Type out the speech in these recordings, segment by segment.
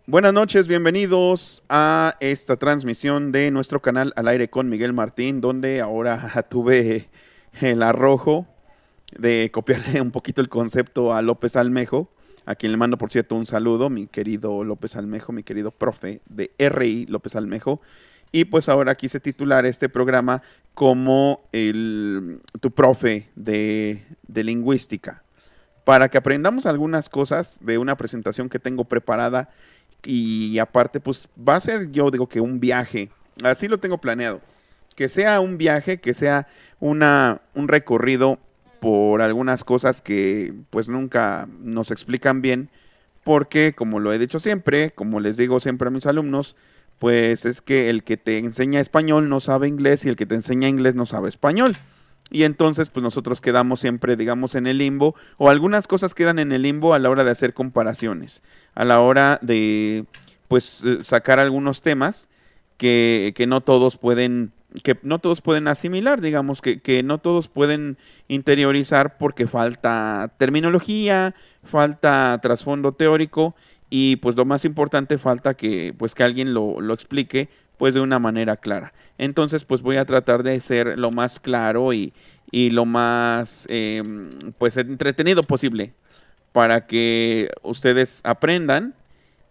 Buenas noches, bienvenidos a esta transmisión de nuestro canal Al Aire con Miguel Martín, donde ahora tuve el arrojo de copiarle un poquito el concepto a López Almejo, a quien le mando, por cierto, un saludo, mi querido López Almejo, mi querido profe de RI López Almejo. Y pues ahora quise titular este programa como tu profe de lingüística, para que aprendamos algunas cosas de una presentación que tengo preparada y aparte pues va a ser, yo digo que un viaje, así lo tengo planeado, que sea un viaje, que sea un recorrido por algunas cosas que pues nunca nos explican bien, porque como lo he dicho siempre, como les digo siempre a mis alumnos, pues es que el que te enseña español no sabe inglés y el que te enseña inglés no sabe español. Y entonces, pues nosotros quedamos siempre, digamos, en el limbo, o algunas cosas quedan en el limbo a la hora de hacer comparaciones, a la hora de, pues, sacar algunos temas que no todos pueden, que no todos pueden asimilar, digamos, que no todos pueden interiorizar porque falta terminología, falta trasfondo teórico y, pues, lo más importante, falta que, pues, que alguien lo explique, pues, de una manera clara. Entonces, pues voy a tratar de ser lo más claro y lo más pues entretenido posible para que ustedes aprendan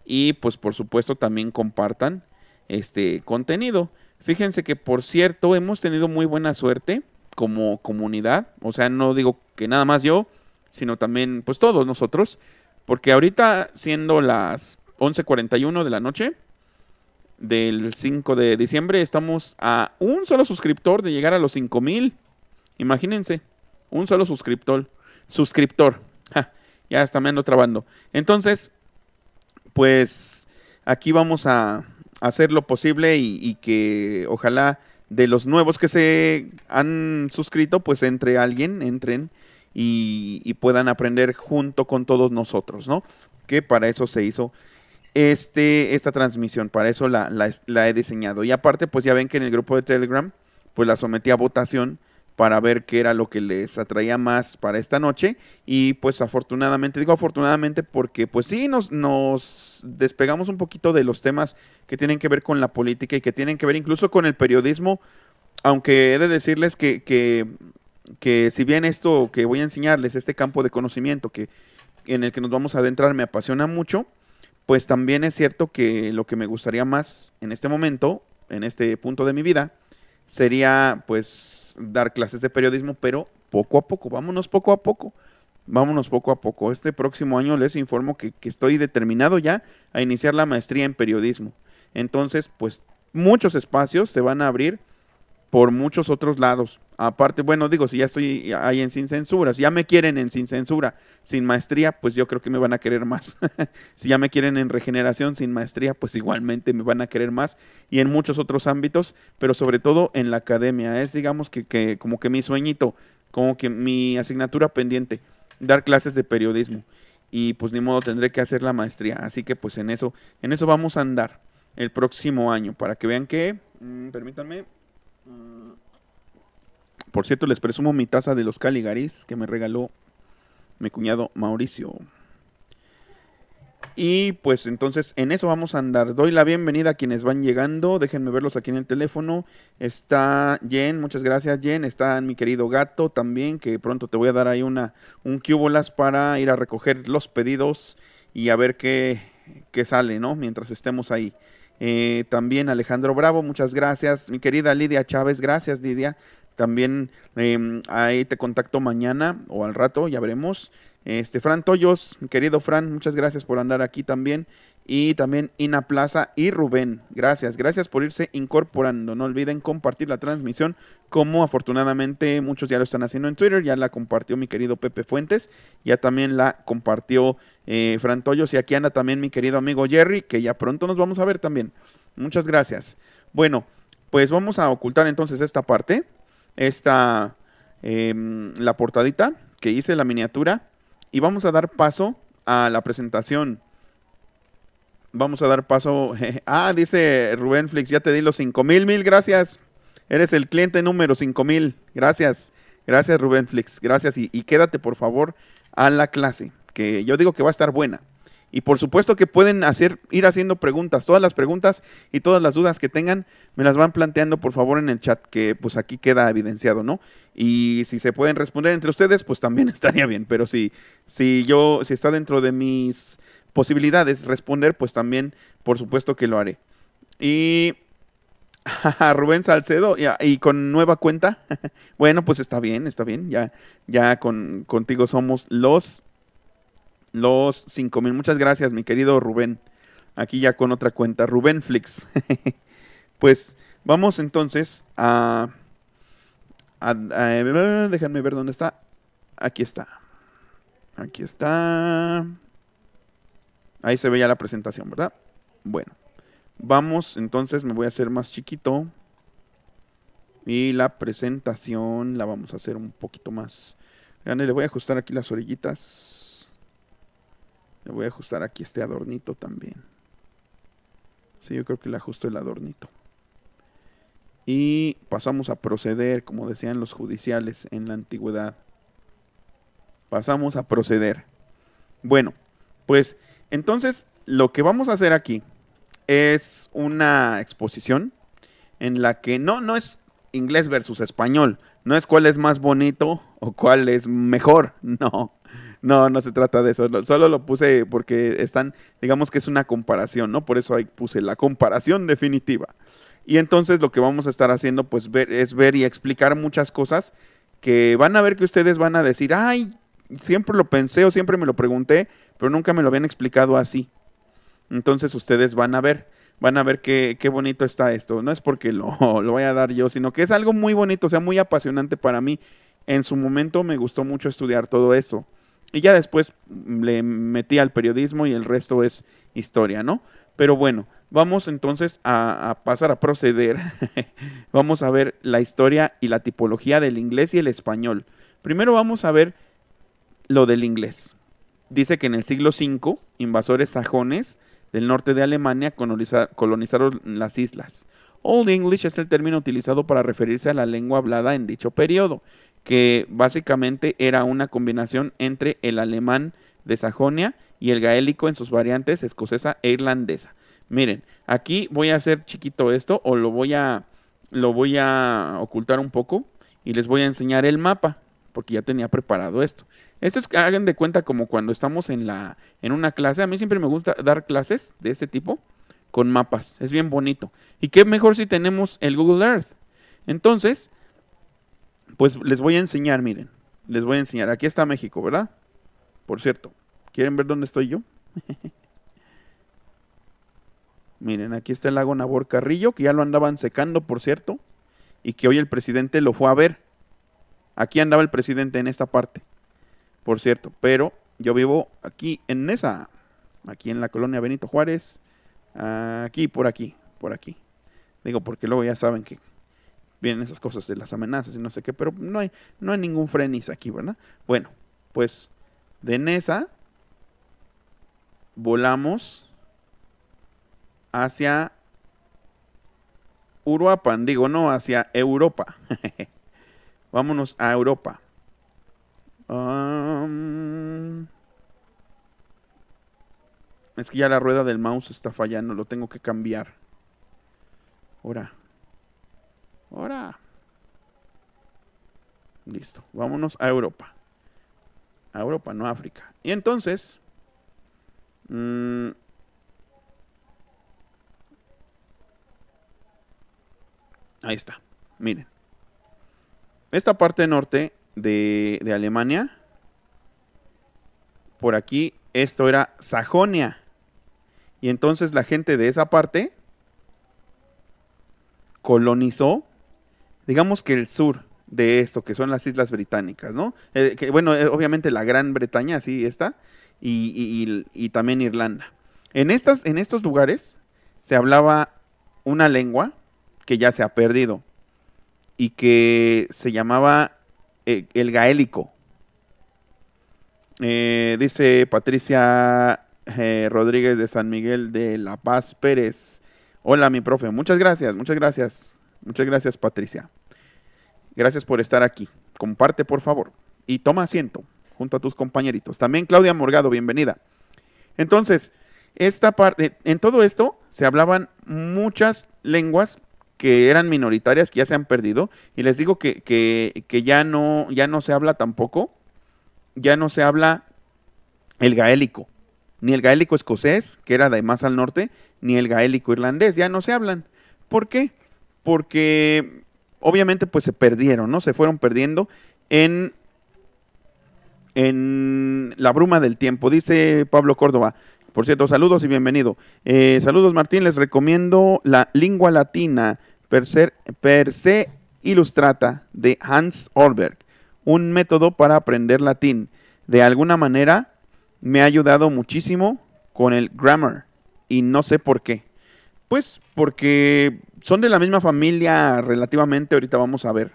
y pues por supuesto también compartan este contenido. Fíjense que por cierto hemos tenido muy buena suerte como comunidad, o sea, no digo que nada más yo, sino también pues todos nosotros, porque ahorita siendo las 11:41 de la noche, del 5 de diciembre. Estamos a un solo suscriptor de llegar a los 5,000. Imagínense, un solo suscriptor. Suscriptor. Ja, ya está me ando trabando. Entonces, pues aquí vamos a hacer lo posible y que ojalá de los nuevos que se han suscrito, pues entren y puedan aprender junto con todos nosotros, ¿no? Que para eso se hizo esta transmisión, para eso la he diseñado. Y aparte, pues ya ven que en el grupo de Telegram, pues la sometí a votación para ver qué era lo que les atraía más para esta noche. Y pues afortunadamente, digo afortunadamente porque pues sí, nos despegamos un poquito de los temas que tienen que ver con la política y que tienen que ver incluso con el periodismo, aunque he de decirles que si bien esto que voy a enseñarles, este campo de conocimiento en el que nos vamos a adentrar, me apasiona mucho, pues también es cierto que lo que me gustaría más en este momento, en este punto de mi vida, sería pues dar clases de periodismo, pero poco a poco, vámonos poco a poco. Este próximo año les informo que estoy determinado ya a iniciar la maestría en periodismo. Entonces, pues muchos espacios se van a abrir por muchos otros lados. Aparte, bueno, digo, si ya estoy ahí en Sin Censura, si ya me quieren en Sin Censura, sin maestría, pues yo creo que me van a querer más. Si ya me quieren en Regeneración sin maestría, pues igualmente me van a querer más. Y en muchos otros ámbitos, pero sobre todo en la academia. Es, digamos, que como que mi sueñito, como que mi asignatura pendiente, dar clases de periodismo. Y pues ni modo, tendré que hacer la maestría. Así que pues en eso vamos a andar el próximo año, para que vean que, permítanme. Por cierto, les presumo mi taza de los Caligaris que me regaló mi cuñado Mauricio. Y pues entonces en eso vamos a andar. Doy la bienvenida a quienes van llegando. Déjenme verlos aquí en el teléfono. Está Jen, muchas gracias Jen. Está mi querido Gato también, que pronto te voy a dar ahí un cúbolas para ir a recoger los pedidos y a ver qué sale, ¿no? Mientras estemos ahí. También Alejandro Bravo, muchas gracias. Mi querida Lidia Chávez, gracias Lidia. También ahí te contacto mañana o al rato, ya veremos. Fran Toyos, mi querido Fran, muchas gracias por andar aquí también. Y también Ina Plaza y Rubén, gracias por irse incorporando. No olviden compartir la transmisión, como afortunadamente muchos ya lo están haciendo en Twitter. Ya la compartió mi querido Pepe Fuentes, ya también la compartió Fran Toyos. Y aquí anda también mi querido amigo Jerry, que ya pronto nos vamos a ver también. Muchas gracias. Bueno, pues vamos a ocultar entonces esta parte, la portadita que hice, la miniatura, y vamos a dar paso a la presentación. Vamos a dar paso. Dice Rubén Flix, ya te di los 5,000, mil gracias. Eres el cliente número 5,000. Gracias. Gracias, Rubén Flix. Gracias. Y quédate, por favor, a la clase, que yo digo que va a estar buena. Y por supuesto que pueden ir haciendo preguntas, todas las preguntas y todas las dudas que tengan, me las van planteando por favor en el chat, que pues aquí queda evidenciado, ¿no? Y si se pueden responder entre ustedes, pues también estaría bien, pero si está dentro de mis posibilidades responder, pues también por supuesto que lo haré. Y Rubén Salcedo, y con nueva cuenta. Bueno, pues está bien, ya contigo somos los 5,000. Muchas gracias, mi querido Rubén. Aquí ya con otra cuenta, Rubén Flix. Pues vamos entonces déjenme ver dónde está. Aquí está. Aquí está. Ahí se ve ya la presentación, ¿verdad? Bueno, vamos entonces, me voy a hacer más chiquito. Y la presentación la vamos a hacer un poquito más grande. Le voy a ajustar aquí las orillitas. Le voy a ajustar aquí este adornito también. Sí, yo creo que le ajusto el adornito. Y pasamos a proceder, como decían los judiciales en la antigüedad. Pasamos a proceder. Bueno, pues entonces lo que vamos a hacer aquí es una exposición en la que no es inglés versus español, no es cuál es más bonito o cuál es mejor, no se trata de eso, solo lo puse porque digamos que es una comparación, ¿no? Por eso ahí puse la comparación definitiva. Y entonces lo que vamos a estar haciendo pues es ver y explicar muchas cosas que van a ver que ustedes van a decir, ay, siempre lo pensé o siempre me lo pregunté, pero nunca me lo habían explicado así. Entonces ustedes van a ver qué bonito está esto. No es porque lo vaya a dar yo, sino que es algo muy bonito, o sea, muy apasionante para mí. En su momento me gustó mucho estudiar todo esto. Y ya después le metí al periodismo y el resto es historia, ¿no? Pero bueno, vamos entonces a pasar a proceder. Vamos a ver la historia y la tipología del inglés y el español. Primero vamos a ver lo del inglés. Dice que en el siglo V, invasores sajones del norte de Alemania colonizaron las islas. Old English es el término utilizado para referirse a la lengua hablada en dicho periodo, que básicamente era una combinación entre el alemán de Sajonia y el gaélico en sus variantes escocesa e irlandesa. Miren, aquí voy a hacer chiquito esto, o lo voy a ocultar un poco y les voy a enseñar el mapa, porque ya tenía preparado esto. Esto es, hagan de cuenta como cuando estamos en una clase. A mí siempre me gusta dar clases de este tipo con mapas. Es bien bonito. Y qué mejor si tenemos el Google Earth. Entonces, pues les voy a enseñar, miren. Les voy a enseñar. Aquí está México, ¿verdad? Por cierto, ¿quieren ver dónde estoy yo? Miren, aquí está el lago Nabor Carrillo, que ya lo andaban secando, por cierto, y que hoy el presidente lo fue a ver. Aquí andaba el presidente en esta parte, por cierto, pero yo vivo aquí en esa, aquí en la colonia Benito Juárez, aquí, por aquí. Digo, porque luego ya saben que vienen esas cosas de las amenazas y no sé qué, pero no hay ningún frenis aquí, ¿verdad? Bueno, pues de Nesa volamos hacia Uruapan, digo, no, hacia Europa. Vámonos a Europa. Es que ya la rueda del mouse está fallando, lo tengo que cambiar. Ahora. Listo, vámonos a Europa. A Europa, no a África. Y entonces, ahí está, miren. Esta parte norte de Alemania, por aquí, esto era Sajonia. Y entonces la gente de esa parte colonizó, digamos que el sur de esto, que son las Islas Británicas, ¿no? Obviamente la Gran Bretaña, así está, y también Irlanda. En estos lugares se hablaba una lengua que ya se ha perdido y que se llamaba el gaélico. Dice Patricia Rodríguez de San Miguel de La Paz Pérez. Hola, mi profe. Muchas gracias. Muchas gracias, Patricia. Gracias por estar aquí. Comparte, por favor. Y toma asiento junto a tus compañeritos. También Claudia Morgado, bienvenida. Entonces, esta parte, en todo esto se hablaban muchas lenguas que eran minoritarias, que ya se han perdido, y les digo que ya no se habla tampoco, ya no se habla el gaélico, ni el gaélico escocés, que era de más al norte, ni el gaélico irlandés, ya no se hablan. ¿Por qué? Porque obviamente pues se perdieron, ¿no? Se fueron perdiendo en, en la bruma del tiempo, dice Pablo Córdoba. Por cierto, saludos y bienvenido. Saludos Martín, les recomiendo la lengua latina per se Illustrata de Hans Orberg, un método para aprender latín. De alguna manera me ha ayudado muchísimo con el grammar y no sé por qué. Pues porque son de la misma familia relativamente, ahorita vamos a ver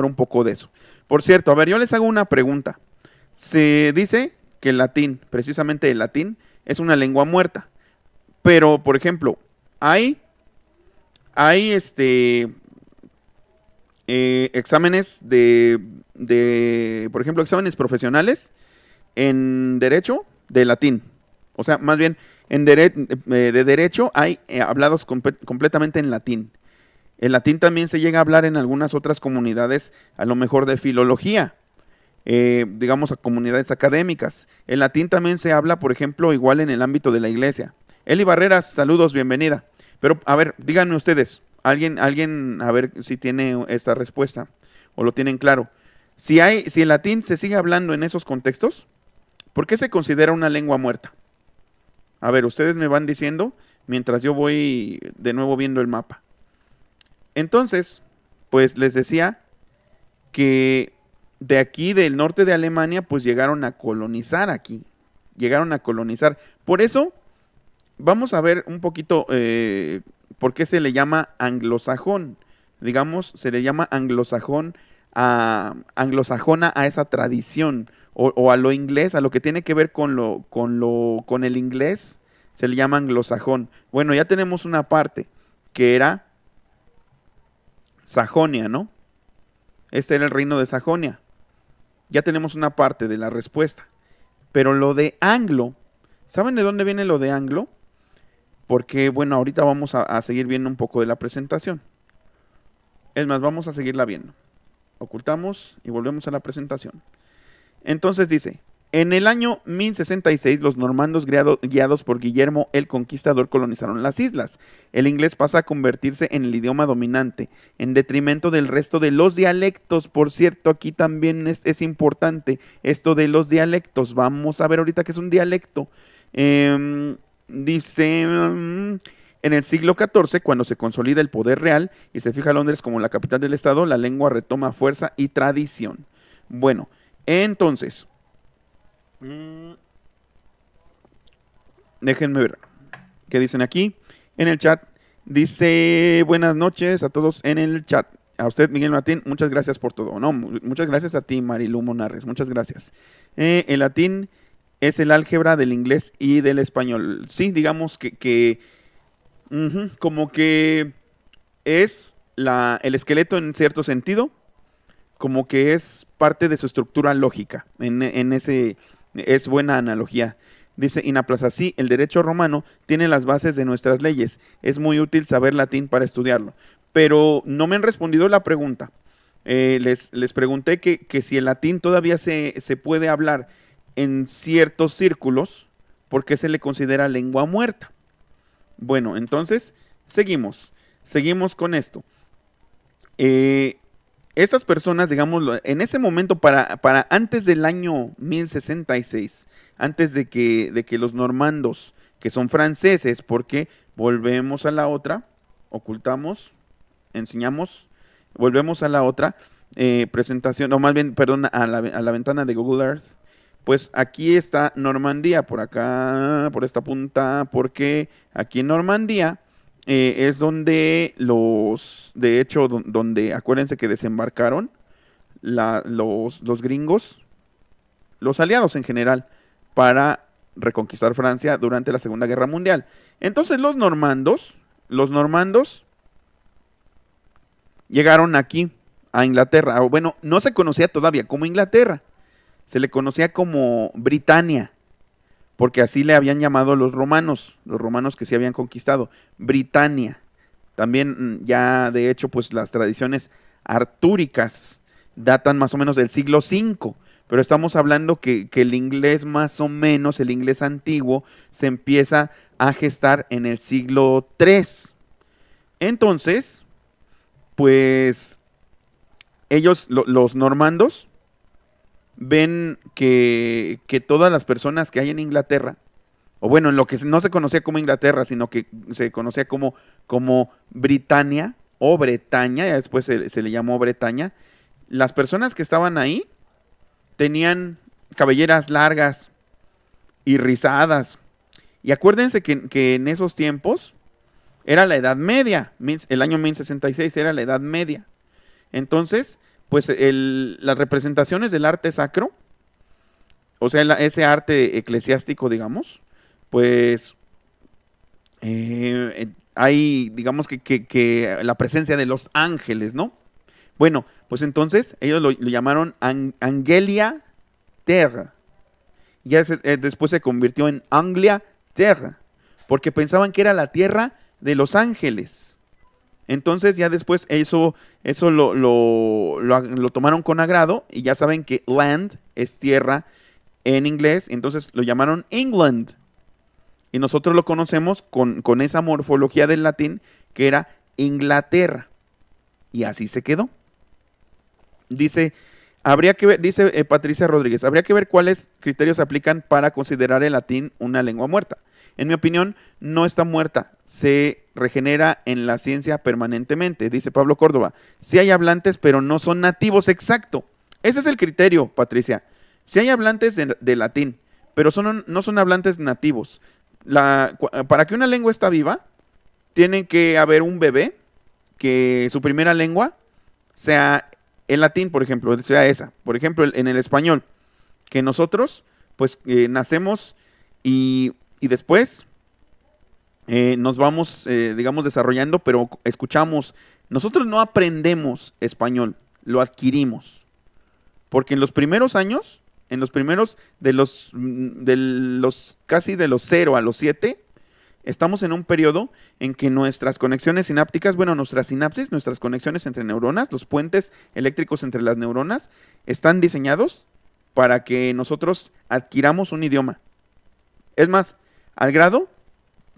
un poco de eso. Por cierto, a ver, yo les hago una pregunta. Se dice que el latín, precisamente el latín, es una lengua muerta. Pero, por ejemplo, hay exámenes por ejemplo, exámenes profesionales en derecho de latín. O sea, más bien, de derecho hay hablados completamente en latín. El latín también se llega a hablar en algunas otras comunidades, a lo mejor de filología, digamos a comunidades académicas. El latín también se habla, por ejemplo, igual en el ámbito de la iglesia. Eli Barreras, saludos, bienvenida. Pero, a ver, díganme ustedes, alguien, a ver si tiene esta respuesta o lo tienen claro. Si el latín se sigue hablando en esos contextos, ¿por qué se considera una lengua muerta? A ver, ustedes me van diciendo mientras yo voy de nuevo viendo el mapa. Entonces, pues les decía que de aquí, del norte de Alemania, pues llegaron a colonizar aquí. Llegaron a colonizar. Por eso, vamos a ver un poquito por qué se le llama anglosajón. Digamos, se le llama anglosajona a esa tradición. O a lo inglés, a lo que tiene que ver con el inglés, se le llama anglosajón. Bueno, ya tenemos una parte que era Sajonia, ¿no? Este era el reino de Sajonia. Ya tenemos una parte de la respuesta. Pero lo de anglo, ¿saben de dónde viene lo de anglo? Porque, bueno, ahorita vamos a seguir viendo un poco de la presentación. Es más, vamos a seguirla viendo. Ocultamos y volvemos a la presentación. Entonces dice, en el año 1066 los normandos guiados por Guillermo el Conquistador colonizaron las islas. El inglés pasa a convertirse en el idioma dominante, en detrimento del resto de los dialectos. Por cierto, aquí también es importante esto de los dialectos. Vamos a ver ahorita qué es un dialecto. Dice, en el siglo XIV, cuando se consolida el poder real y se fija Londres como la capital del estado, la lengua retoma fuerza y tradición. Bueno, entonces, déjenme ver qué dicen aquí en el chat. Dice, buenas noches a todos en el chat. A usted, Miguel Martín, muchas gracias por todo. No, muchas gracias a ti, Marilu Monarres, muchas gracias. El latín es el álgebra del inglés y del español. Sí, digamos como que es el esqueleto en cierto sentido, como que es parte de su estructura lógica. Es buena analogía. Dice Inaplaza, sí, el derecho romano tiene las bases de nuestras leyes. Es muy útil saber latín para estudiarlo. Pero no me han respondido la pregunta. Les pregunté que si el latín todavía se puede hablar en ciertos círculos, ¿por qué se le considera lengua muerta? Bueno, entonces, seguimos con esto. Estas personas, digamos, en ese momento, para antes del año 1066, antes de que los normandos, que son franceses, porque volvemos a la otra, ocultamos, enseñamos, volvemos a la otra presentación, o más bien, perdón, a la ventana de Google Earth. Pues aquí está Normandía, por acá, por esta punta, porque aquí en Normandía es donde de hecho, donde acuérdense que desembarcaron los gringos, los aliados en general, para reconquistar Francia durante la Segunda Guerra Mundial. Entonces los normandos llegaron aquí, a Inglaterra. Bueno, no se conocía todavía como Inglaterra, se le conocía como Britania, porque así le habían llamado los romanos que sí habían conquistado. Britania. También ya de hecho pues las tradiciones artúricas datan más o menos del siglo V, pero estamos hablando que el inglés más o menos, el inglés antiguo, se empieza a gestar en el siglo III. Entonces, pues ellos, los normandos, ven que todas las personas que hay en Inglaterra, o bueno, en lo que no se conocía como Inglaterra, sino que se conocía como Britania o Bretaña, ya después se le llamó Bretaña, las personas que estaban ahí tenían cabelleras largas y rizadas. Y acuérdense que en esos tiempos era la Edad Media, el año 1066 era la Edad Media. Entonces, pues las representaciones del arte sacro, o sea, ese arte eclesiástico, digamos, pues hay, digamos que la presencia de los ángeles, ¿no? Bueno, pues entonces ellos lo llamaron Angelia Terra. Ya después se convirtió en Anglia Terra, porque pensaban que era la tierra de los ángeles. Entonces ya después eso lo tomaron con agrado y ya saben que land es tierra en inglés, entonces lo llamaron England. Y nosotros lo conocemos con esa morfología del latín que era Inglaterra. Y así se quedó. Dice, habría que ver, dice Patricia Rodríguez, habría que ver cuáles criterios se aplican para considerar el latín una lengua muerta. En mi opinión, no está muerta, se regenera en la ciencia permanentemente, dice Pablo Córdoba. Sí hay hablantes, pero no son nativos, exacto. Ese es el criterio, Patricia. Sí hay hablantes de latín, pero no son hablantes nativos. Para que una lengua esté viva, tiene que haber un bebé que su primera lengua sea el latín, por ejemplo, sea esa. Por ejemplo, en el español, que nosotros, pues, nacemos y después nos vamos, digamos, desarrollando, pero escuchamos. Nosotros no aprendemos español, lo adquirimos. Porque en los primeros años, en los primeros de los casi de los 0 a los 7, estamos en un periodo en que nuestras conexiones sinápticas, bueno, nuestras sinapsis, nuestras conexiones entre neuronas, los puentes eléctricos entre las neuronas, están diseñados para que nosotros adquiramos un idioma. Es más, al grado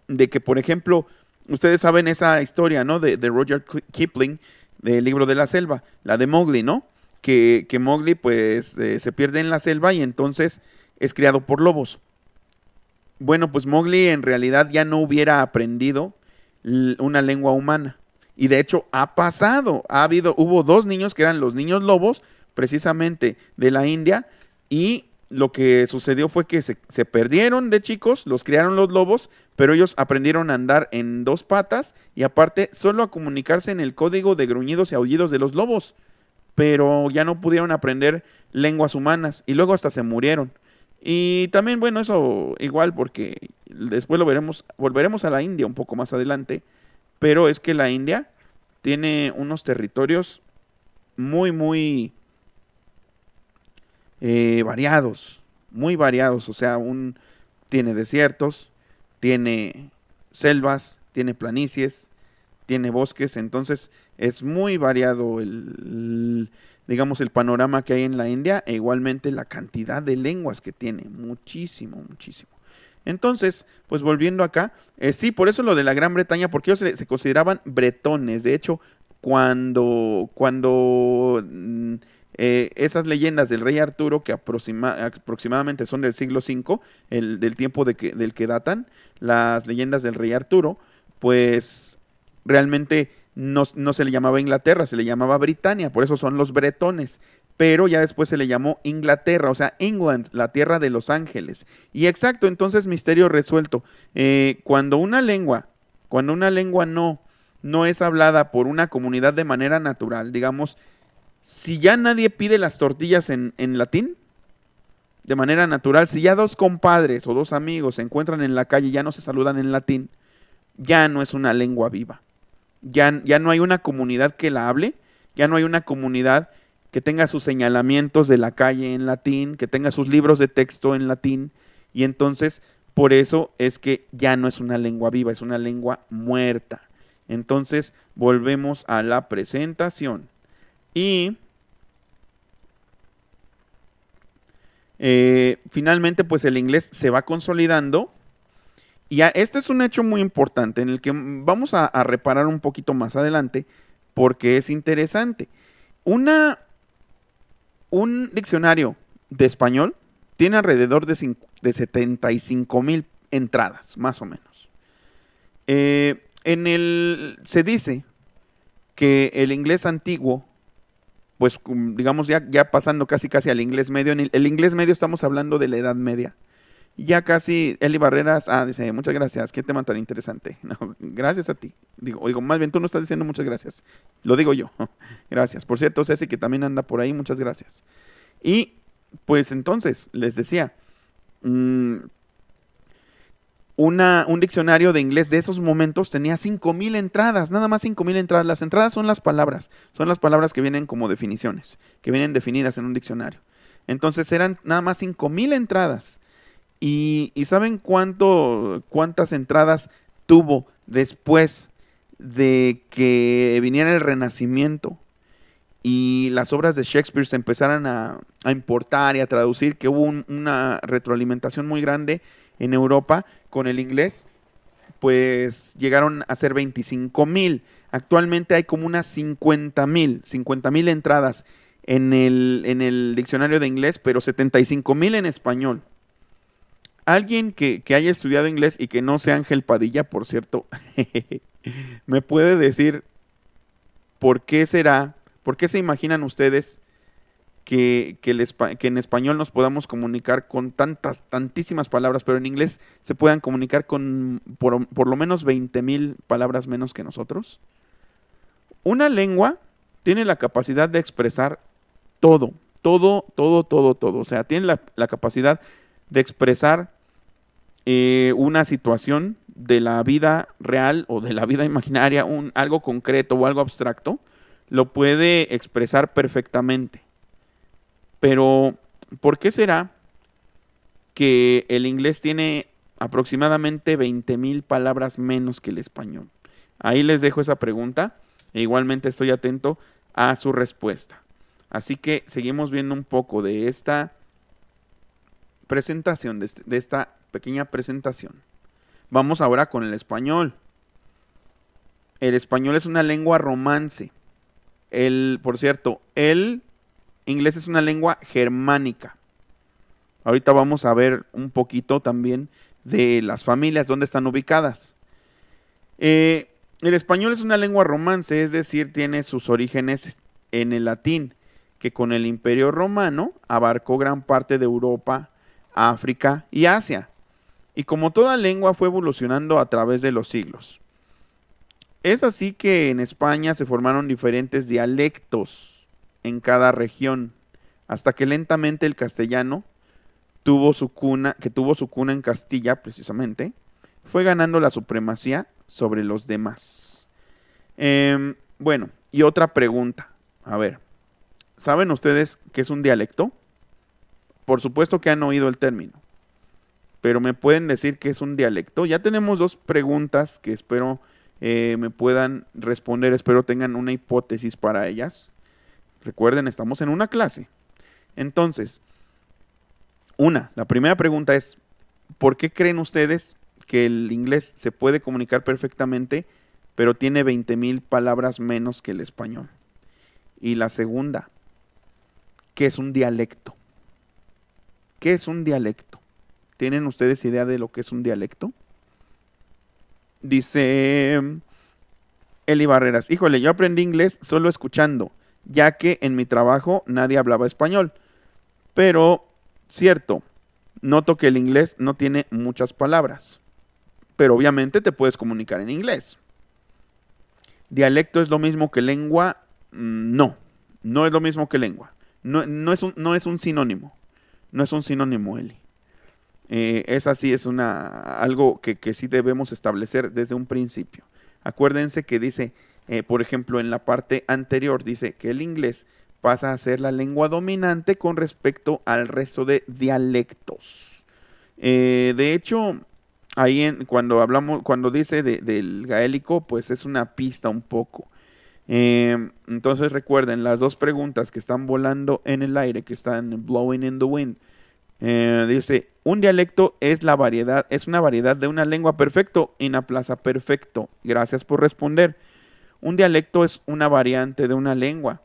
de que, por ejemplo, ustedes saben esa historia, ¿no? De Rudyard Kipling, del libro de la selva, la de Mowgli, ¿no? Que Mowgli, pues, se pierde en la selva y entonces es criado por lobos. Bueno, pues Mowgli en realidad ya no hubiera aprendido una lengua humana. Y de hecho ha pasado, hubo 2 niños que eran los niños lobos, precisamente de la India, y lo que sucedió fue que se perdieron de chicos, los criaron los lobos, pero ellos aprendieron a andar en 2 patas y aparte solo a comunicarse en el código de gruñidos y aullidos de los lobos, pero ya no pudieron aprender lenguas humanas y luego hasta se murieron. Y también, bueno, eso igual porque después volveremos a la India un poco más adelante, pero es que la India tiene unos territorios muy, muy muy variados, o sea, tiene desiertos, tiene selvas, tiene planicies, tiene bosques, entonces es muy variado digamos, el panorama que hay en la India e igualmente la cantidad de lenguas que tiene, muchísimo, muchísimo. Entonces, pues volviendo acá, sí, por eso lo de la Gran Bretaña, porque ellos se consideraban bretones. De hecho, cuando esas leyendas del rey Arturo, que aproximadamente son del siglo V, del tiempo del que datan, las leyendas del rey Arturo, pues realmente no se le llamaba Inglaterra, se le llamaba Britania, por eso son los bretones, pero ya después se le llamó Inglaterra, o sea, England, la tierra de los ángeles. Y exacto, entonces misterio resuelto. Cuando una lengua no es hablada por una comunidad de manera natural, digamos, si ya nadie pide las tortillas en latín, de manera natural, si ya 2 compadres o 2 amigos se encuentran en la calle y ya no se saludan en latín, ya no es una lengua viva. Ya no hay una comunidad que la hable, ya no hay una comunidad que tenga sus señalamientos de la calle en latín, que tenga sus libros de texto en latín, Y entonces, por eso es que ya no es una lengua viva, es una lengua muerta. Entonces, volvemos a la presentación. Y finalmente, pues el inglés se va consolidando. Y este es un hecho muy importante en el que vamos a reparar un poquito más adelante porque es interesante. Un diccionario de español tiene alrededor de 75,000 entradas, más o menos. Se dice que el inglés antiguo, pues digamos ya pasando casi al inglés medio, en el inglés medio estamos hablando de la Edad Media. Ya casi, Eli Barreras, dice, muchas gracias, qué tema tan interesante. No, gracias a ti. Digo, más bien tú no estás diciendo muchas gracias, lo digo yo. Gracias. Por cierto, Ceci, que también anda por ahí, muchas gracias. Y pues entonces, les decía, un diccionario de inglés de esos momentos tenía 5,000 entradas, nada más 5,000 entradas. Las entradas son las palabras que vienen como definiciones, que vienen definidas en un diccionario. Entonces eran nada más 5,000 entradas. ¿Y saben cuántas entradas tuvo después de que viniera el Renacimiento y las obras de Shakespeare se empezaran a importar y a traducir? Que hubo una retroalimentación muy grande en Europa con el inglés, pues llegaron a ser 25,000. Actualmente hay como unas 50,000 entradas en el diccionario de inglés, pero 75,000 en español. Alguien que haya estudiado inglés y que no sea Ángel Padilla, por cierto, me puede decir por qué será, por qué se imaginan ustedes que en español nos podamos comunicar con tantísimas palabras, pero en inglés se puedan comunicar con por lo menos 20,000 palabras menos que nosotros. Una lengua tiene la capacidad de expresar todo. O sea, tiene la capacidad de expresar una situación de la vida real o de la vida imaginaria, algo concreto o algo abstracto, lo puede expresar perfectamente. Pero, ¿por qué será que el inglés tiene aproximadamente 20,000 palabras menos que el español? Ahí les dejo esa pregunta e igualmente estoy atento a su respuesta. Así que seguimos viendo un poco de esta presentación, de esta pequeña presentación. Vamos ahora con el español. El español es una lengua romance. Por cierto, el inglés es una lengua germánica. Ahorita vamos a ver un poquito también de las familias, dónde están ubicadas. El español es una lengua romance, es decir, tiene sus orígenes en el latín, que con el Imperio Romano abarcó gran parte de Europa, África y Asia. Y como toda lengua fue evolucionando a través de los siglos. Es así que en España se formaron diferentes dialectos en cada región, hasta que lentamente el castellano tuvo su cuna en Castilla precisamente, fue ganando la supremacía sobre los demás. Bueno, y otra pregunta. A ver, ¿saben ustedes qué es un dialecto? Por supuesto que han oído el término, pero ¿me pueden decir qué es un dialecto? Ya tenemos dos preguntas que espero me puedan responder, espero tengan una hipótesis para ellas. Recuerden, estamos en una clase. Entonces, la primera pregunta es, ¿por qué creen ustedes que el inglés se puede comunicar perfectamente, pero tiene 20,000 palabras menos que el español? Y la segunda, ¿qué es un dialecto? ¿Qué es un dialecto? ¿Tienen ustedes idea de lo que es un dialecto? Dice Eli Barreras, híjole, yo aprendí inglés solo escuchando, ya que en mi trabajo nadie hablaba español. Pero, cierto, noto que el inglés no tiene muchas palabras, pero obviamente te puedes comunicar en inglés. ¿Dialecto es lo mismo que lengua? No, no es lo mismo que lengua. No es un sinónimo. No es un sinónimo, Eli. Esa sí es algo que sí debemos establecer desde un principio. Acuérdense que dice, por ejemplo, en la parte anterior, dice que el inglés pasa a ser la lengua dominante con respecto al resto de dialectos. De hecho, cuando dice del gaélico, pues es una pista un poco. Entonces recuerden, las dos preguntas que están volando en el aire, que están blowing in the wind, dice, un dialecto es una variedad de una lengua perfecto, inaplaza perfecto. Gracias por responder. Un dialecto es una variante de una lengua.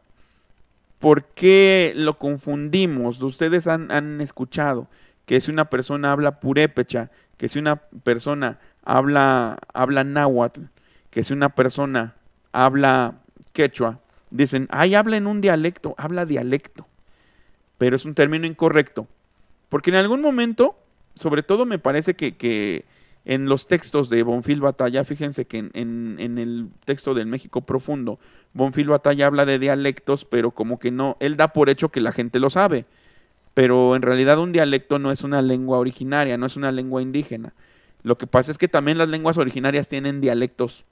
¿Por qué lo confundimos? Ustedes han escuchado que si una persona habla purépecha, que si una persona habla náhuatl, que si una persona habla quechua, dicen, ay, habla en un dialecto, habla dialecto, pero es un término incorrecto, porque en algún momento, sobre todo me parece que en los textos de Bonfil Batalla, fíjense que en el texto del México Profundo, Bonfil Batalla habla de dialectos, pero como que no, él da por hecho que la gente lo sabe, pero en realidad un dialecto no es una lengua originaria, no es una lengua indígena. Lo que pasa es que también las lenguas originarias tienen dialectos,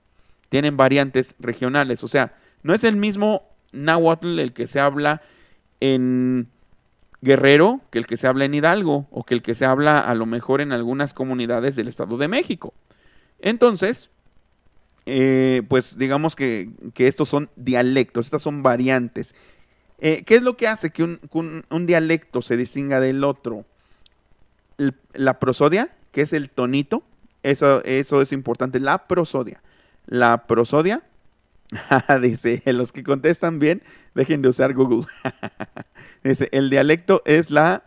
tienen variantes regionales, o sea, no es el mismo náhuatl el que se habla en Guerrero que el que se habla en Hidalgo o que el que se habla a lo mejor en algunas comunidades del Estado de México. Entonces, pues digamos que estos son dialectos, estas son variantes. ¿Qué es lo que hace que un dialecto se distinga del otro? La prosodia, que es el tonito, eso es importante, la prosodia. La prosodia, dice, los que contestan bien, dejen de usar Google. Dice, el dialecto es la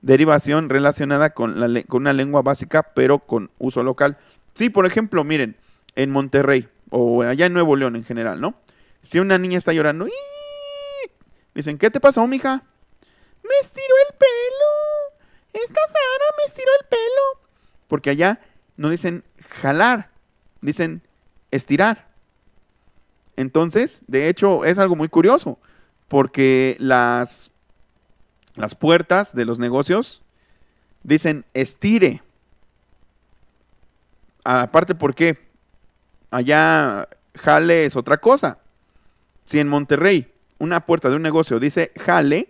derivación relacionada con una lengua básica, pero con uso local. Sí, por ejemplo, miren, en Monterrey, o allá en Nuevo León en general, ¿no? Si una niña está llorando, ¡ii! Dicen, ¿qué te pasó, mija? Me estiró el pelo. Esta Sara me estiró el pelo. Porque allá no dicen jalar, dicen estirar. Entonces, de hecho, es algo muy curioso, porque las puertas de los negocios dicen estire. Aparte, porque allá jale es otra cosa. Si en Monterrey una puerta de un negocio dice jale,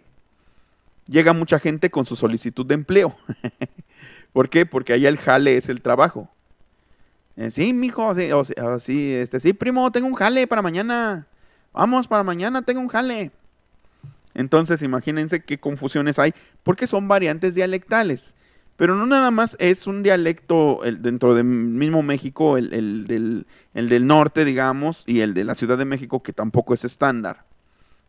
llega mucha gente con su solicitud de empleo. ¿Por qué? Porque allá el jale es el trabajo. Sí, mijo, sí, sí, primo, tengo un jale para mañana. Vamos, para mañana tengo un jale. Entonces, imagínense qué confusiones hay, porque son variantes dialectales. Pero no nada más es un dialecto dentro del mismo México, el del norte, digamos, y el de la Ciudad de México, que tampoco es estándar,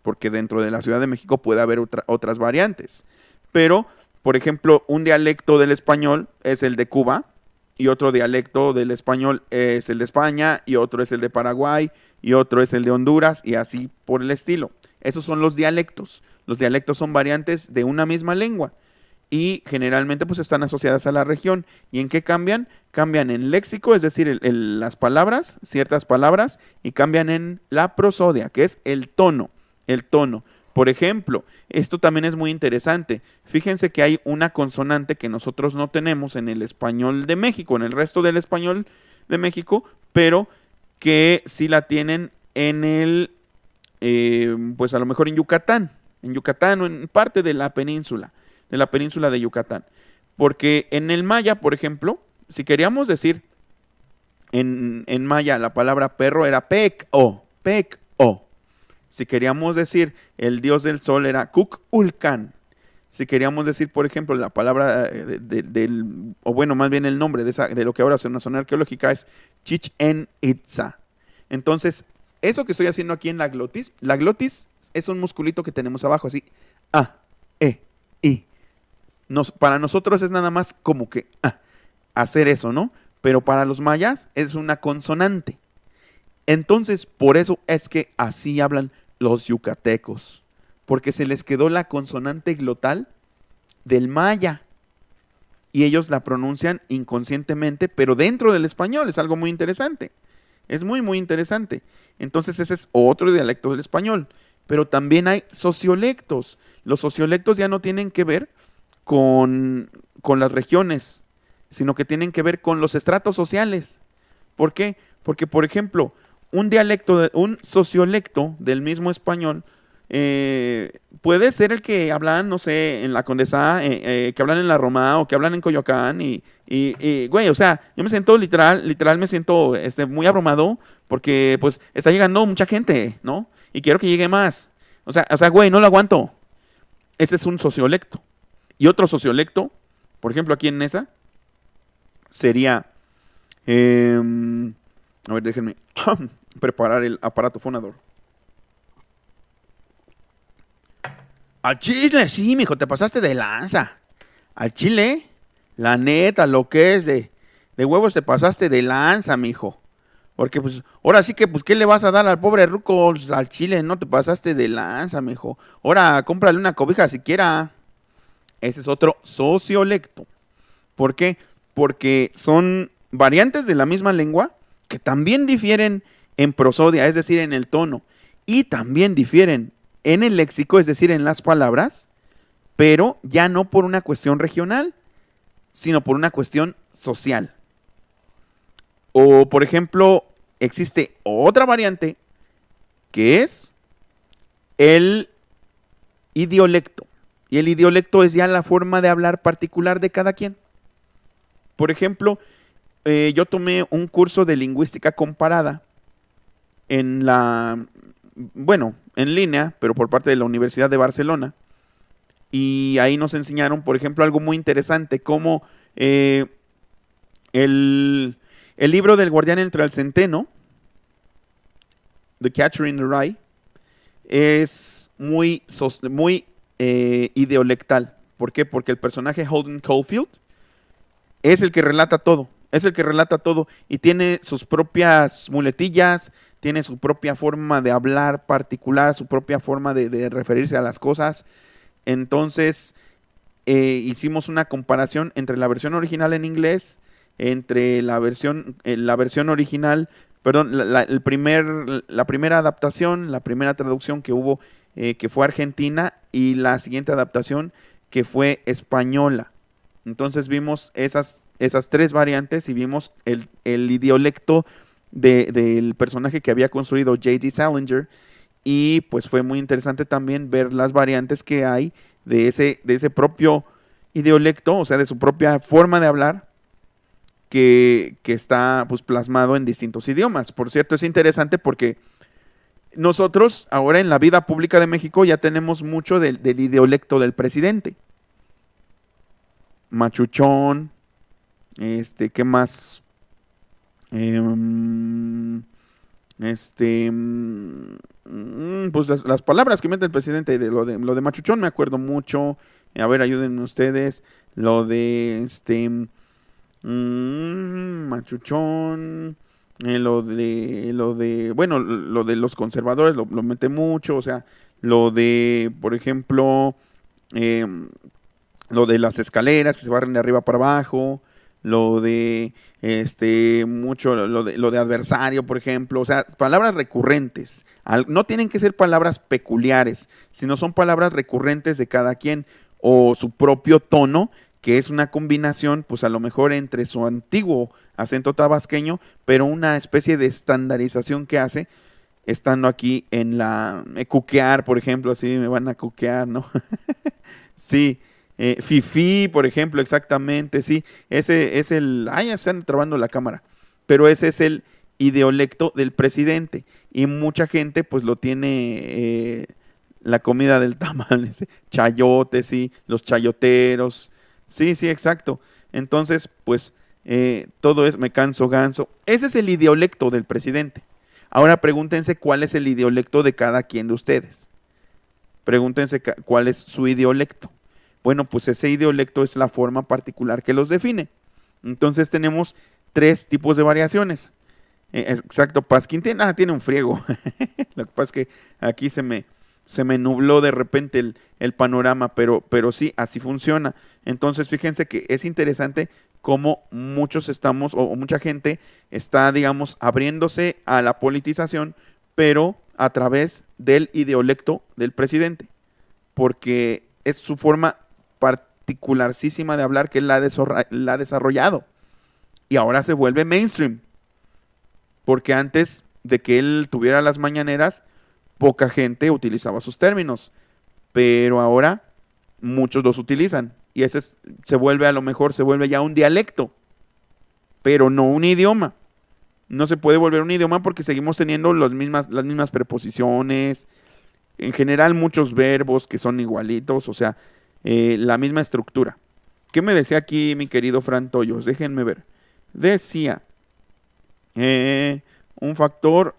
porque dentro de la Ciudad de México puede haber otras variantes. Pero, por ejemplo, un dialecto del español es el de Cuba, y otro dialecto del español es el de España, y otro es el de Paraguay, y otro es el de Honduras, y así por el estilo. Esos son los dialectos. Los dialectos son variantes de una misma lengua y generalmente pues están asociadas a la región. ¿Y en qué cambian? Cambian en léxico, es decir, las palabras, ciertas palabras, y cambian en la prosodia, que es el tono. El tono. Por ejemplo, esto también es muy interesante. Fíjense que hay una consonante que nosotros no tenemos en el español de México, en el resto del español de México, pero que sí la tienen en pues a lo mejor en Yucatán o en parte de la península de Yucatán. Porque en el maya, por ejemplo, si queríamos decir en maya la palabra perro era pec-o. Si queríamos decir el dios del sol era Kukulcán. Si queríamos decir, por ejemplo, la palabra o bueno, más bien el nombre de lo que ahora es una zona arqueológica es Chichén Itzá. Entonces, eso que estoy haciendo aquí en la glotis es un musculito que tenemos abajo, así, A, E, I. Para nosotros es nada más como que hacer eso, ¿no? Pero para los mayas es una consonante. Entonces, por eso es que así hablan los yucatecos, porque se les quedó la consonante glotal del maya y ellos la pronuncian inconscientemente, pero dentro del español. Es algo muy interesante. Es muy, muy interesante. Entonces ese es otro dialecto del español. Pero también hay sociolectos. Los sociolectos ya no tienen que ver con las regiones, sino que tienen que ver con los estratos sociales. ¿Por qué? Porque, por ejemplo, un sociolecto del mismo español puede ser el que hablan, no sé, en la Condesa, que hablan en la Roma o que hablan en Coyoacán güey, o sea, yo me siento literal me siento muy abrumado porque pues está llegando mucha gente, ¿no? Y quiero que llegue más. O sea, güey, no lo aguanto. Ese es un sociolecto. Y otro sociolecto, por ejemplo, aquí en Nesa, sería, a ver, déjenme preparar el aparato fonador. Al chile, sí, mijo, te pasaste de lanza. Al chile, la neta, lo que es de huevos te pasaste de lanza, mijo. Porque pues, ahora sí que, pues, ¿qué le vas a dar al pobre ruco al chile? No te pasaste de lanza, mijo. Ahora, cómprale una cobija siquiera. Ese es otro sociolecto. ¿Por qué? Porque son variantes de la misma lengua que también difieren en prosodia, es decir, en el tono, y también difieren en el léxico, es decir, en las palabras, pero ya no por una cuestión regional, sino por una cuestión social. O, por ejemplo, existe otra variante que es el idiolecto. Y el idiolecto es ya la forma de hablar particular de cada quien. Por ejemplo, yo tomé un curso de lingüística comparada en línea, pero por parte de la Universidad de Barcelona. Y ahí nos enseñaron, por ejemplo, algo muy interesante, como el libro del Guardián entre el Centeno, The Catcher in the Rye, es muy idiolectal. ¿Por qué? Porque el personaje Holden Caulfield es el que relata todo. Es el que relata todo y tiene sus propias muletillas, tiene su propia forma de hablar particular, su propia forma de referirse a las cosas. Entonces, hicimos una comparación entre la versión original en inglés, entre la versión original, perdón, la primera adaptación, la primera traducción que hubo, que fue argentina, y la siguiente adaptación que fue española. Entonces vimos esas tres variantes y vimos el idiolecto del personaje que había construido J.D. Salinger, y pues fue muy interesante también ver las variantes que hay de ese propio idiolecto, o sea, de su propia forma de hablar, que está pues plasmado en distintos idiomas. Por cierto, es interesante porque nosotros ahora en la vida pública de México ya tenemos mucho del idiolecto del presidente. Machuchón, ¿qué más? Pues las palabras que mete el presidente, lo de machuchón me acuerdo mucho. A ver, ayúdenme ustedes. Lo de machuchón, bueno, lo de los conservadores lo mete mucho. O sea, lo de, por ejemplo, lo de las escaleras que se barren de arriba para abajo, lo de mucho lo de adversario, por ejemplo. O sea, palabras recurrentes. No tienen que ser palabras peculiares, sino son palabras recurrentes de cada quien, o su propio tono, que es una combinación, pues a lo mejor entre su antiguo acento tabasqueño, pero una especie de estandarización que hace estando aquí en cuquear, por ejemplo. Así me van a cuquear, ¿no? Sí. Fifi, por ejemplo, exactamente, sí. Ese es ya se están trabando la cámara. Pero ese es el idiolecto del presidente. Y mucha gente, pues, lo tiene la comida del tamal, ese, chayotes, sí, los chayoteros. Sí, sí, exacto. Entonces, pues, todo es me canso ganso. Ese es el idiolecto del presidente. Ahora pregúntense cuál es el idiolecto de cada quien de ustedes. Pregúntense cuál es su idiolecto. Bueno, pues ese idiolecto es la forma particular que los define. Entonces tenemos 3 tipos de variaciones. Exacto, Pasquín tiene un friego. Lo que pasa es que aquí se me nubló de repente el panorama, pero sí, así funciona. Entonces fíjense que es interesante cómo muchos estamos, o mucha gente está, digamos, abriéndose a la politización, pero a través del idiolecto del presidente, porque es su forma particularísima de hablar, que él la ha desarrollado, y ahora se vuelve mainstream, porque antes de que él tuviera las mañaneras, poca gente utilizaba sus términos, pero ahora muchos los utilizan. Y se vuelve, a lo mejor, se vuelve ya un dialecto, pero no un idioma. No se puede volver un idioma porque seguimos teniendo las mismas preposiciones, en general muchos verbos que son igualitos, o sea, la misma estructura. ¿Qué me decía aquí mi querido Fran Toyos? Déjenme ver. Decía, un factor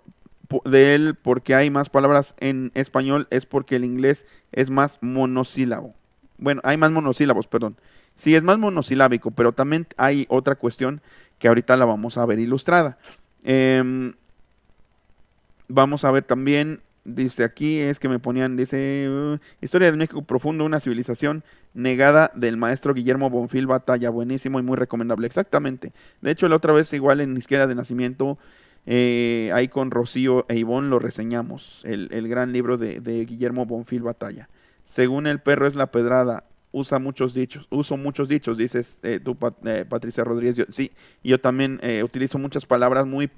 de él porque hay más palabras en español es porque el inglés es más monosílabo. Bueno, hay más monosílabos, perdón. Sí, es más monosilábico, pero también hay otra cuestión que ahorita la vamos a ver ilustrada. Vamos a ver también, dice aquí, es que me ponían, dice, Historia de México Profundo, una civilización negada del maestro Guillermo Bonfil Batalla, buenísimo y muy recomendable, exactamente. De hecho, la otra vez igual en Izquierda de Nacimiento, ahí con Rocío e Ivonne lo reseñamos, el gran libro de Guillermo Bonfil Batalla. Según el perro es la pedrada, uso muchos dichos, dices tú, Patricia Rodríguez. Sí, y yo también utilizo muchas palabras muy,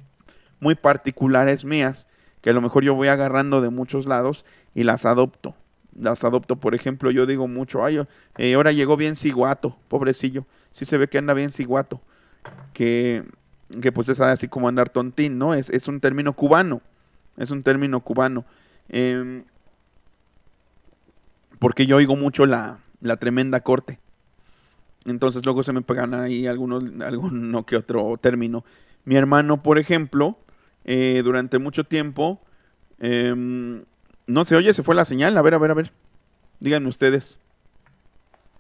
muy particulares mías, que a lo mejor yo voy agarrando de muchos lados y las adopto. Por ejemplo, yo digo mucho, ay, ahora llegó bien ciguato, pobrecillo. Sí se ve que anda bien ciguato. Que pues es así como andar tontín, ¿no? Es un término cubano. Es un término cubano. Porque yo oigo mucho la tremenda corte. Entonces luego se me pegan ahí alguno que otro término. Mi hermano, por ejemplo, durante mucho tiempo, no se oye, se fue la señal. A ver. Díganme ustedes.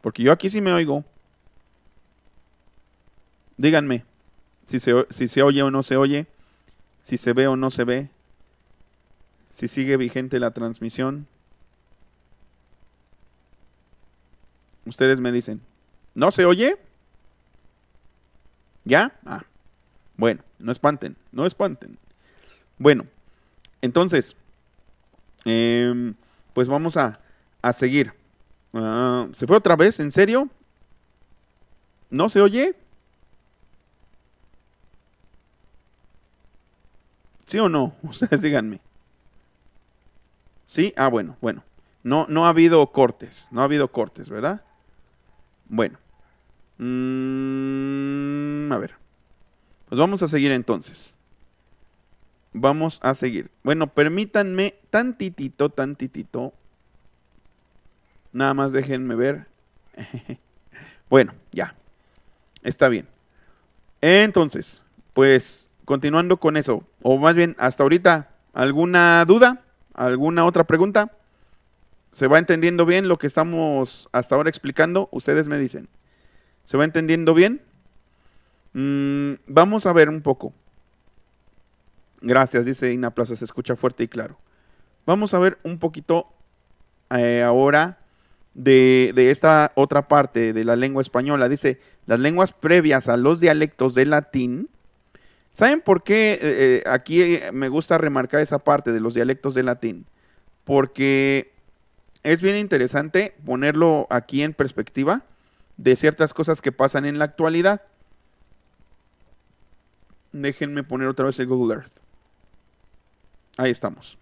Porque yo aquí sí me oigo. Díganme si se oye o no se oye, si se ve o no se ve, si sigue vigente la transmisión. Ustedes me dicen, ¿no se oye? ¿Ya? Bueno, no espanten. Bueno, entonces, pues vamos a seguir. ¿Se fue otra vez? ¿En serio? ¿No se oye? ¿Sí o no? Ustedes díganme. ¿Sí? Bueno. No ha habido cortes, ¿verdad? Bueno. A ver. Pues vamos a seguir entonces. Vamos a seguir. Bueno, permítanme tantitito. Nada más déjenme ver. Bueno, ya. Está bien. Entonces, pues continuando con eso, o más bien hasta ahorita, ¿alguna duda? ¿Alguna otra pregunta? ¿Se va entendiendo bien lo que estamos hasta ahora explicando? Ustedes me dicen. ¿Se va entendiendo bien? Vamos a ver un poco. Gracias, dice Ina Plaza, se escucha fuerte y claro. Vamos a ver un poquito ahora de esta otra parte de la lengua española. Dice, las lenguas previas a los dialectos del latín. ¿Saben por qué aquí me gusta remarcar esa parte de los dialectos del latín? Porque es bien interesante ponerlo aquí en perspectiva de ciertas cosas que pasan en la actualidad. Déjenme poner otra vez el Google Earth. Ahí estamos.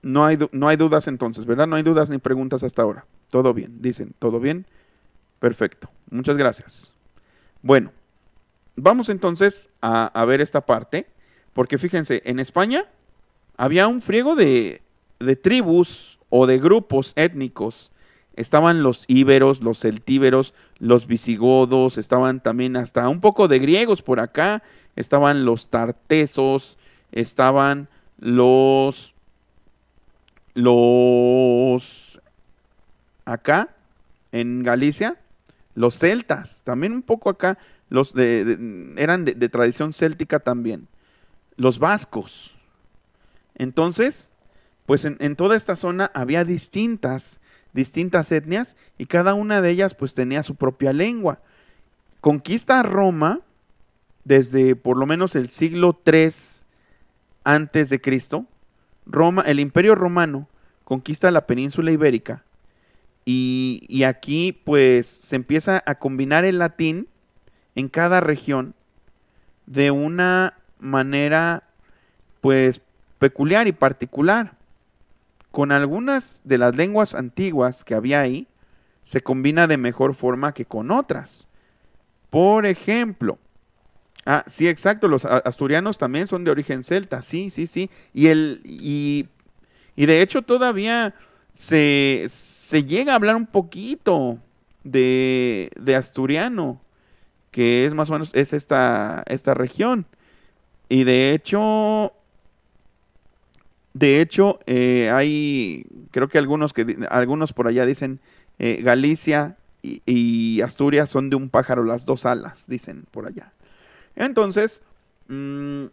No hay dudas entonces, ¿verdad? No hay dudas ni preguntas hasta ahora. Todo bien, dicen, ¿todo bien? Perfecto, muchas gracias. Bueno, vamos entonces a ver esta parte, porque fíjense, en España había un friego de tribus o de grupos étnicos. Estaban los íberos, los celtíberos, los visigodos, estaban también hasta un poco de griegos por acá, estaban los tartesos, estaban los acá en Galicia, los celtas, también un poco acá, eran de tradición céltica también, los vascos. Entonces, pues en toda esta zona había distintas etnias y cada una de ellas pues tenía su propia lengua. Conquista Roma desde por lo menos el siglo III antes de Cristo. El Imperio Romano conquista la península ibérica y aquí pues se empieza a combinar el latín en cada región de una manera pues peculiar y particular. Con algunas de las lenguas antiguas que había ahí, se combina de mejor forma que con otras. Por ejemplo, sí, exacto, los asturianos también son de origen celta, sí, sí, sí. Y de hecho todavía se llega a hablar un poquito de asturiano, que es más o menos es esta región. Y hay, creo que algunos por allá dicen Galicia y Asturias son de un pájaro las dos alas, dicen por allá. Entonces, mm,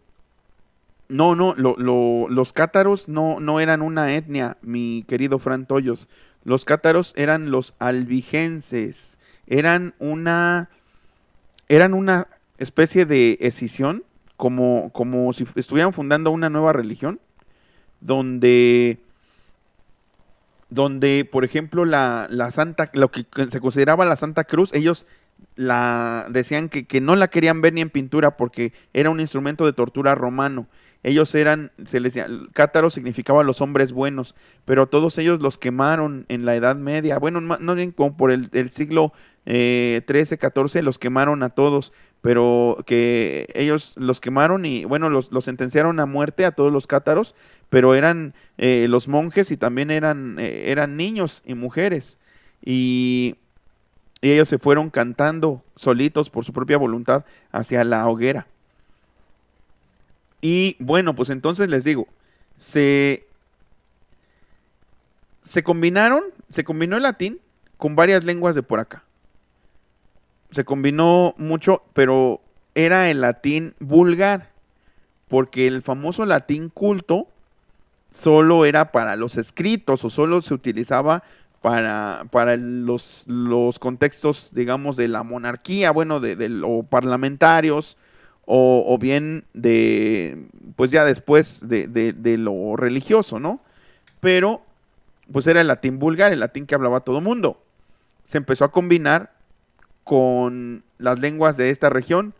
no, los cátaros no eran una etnia, mi querido Fran Toyos. Los cátaros eran los albigenses, eran una, eran una especie de escisión, como si estuvieran fundando una nueva religión donde, por ejemplo, lo que se consideraba la Santa Cruz, ellos decían que no la querían ver ni en pintura porque era un instrumento de tortura romano. Ellos se les decía, cátaros significaba los hombres buenos, pero todos ellos los quemaron en la Edad Media. Bueno, no bien como por el siglo XIII, XIV, los quemaron a todos, pero que ellos los quemaron y bueno, los sentenciaron a muerte a todos los cátaros, pero eran los monjes y también eran niños y mujeres. Y, y ellos se fueron cantando solitos por su propia voluntad hacia la hoguera. Y bueno, pues entonces les digo, se, se combinó el latín con varias lenguas de por acá. Se combinó mucho, pero era el latín vulgar, porque el famoso latín culto solo era para los escritos o solo se utilizaba para los contextos, digamos, de la monarquía, bueno, o parlamentarios, o bien pues ya después de lo religioso, ¿no? Pero, pues era el latín vulgar, el latín que hablaba todo mundo. Se empezó a combinar con las lenguas de esta región,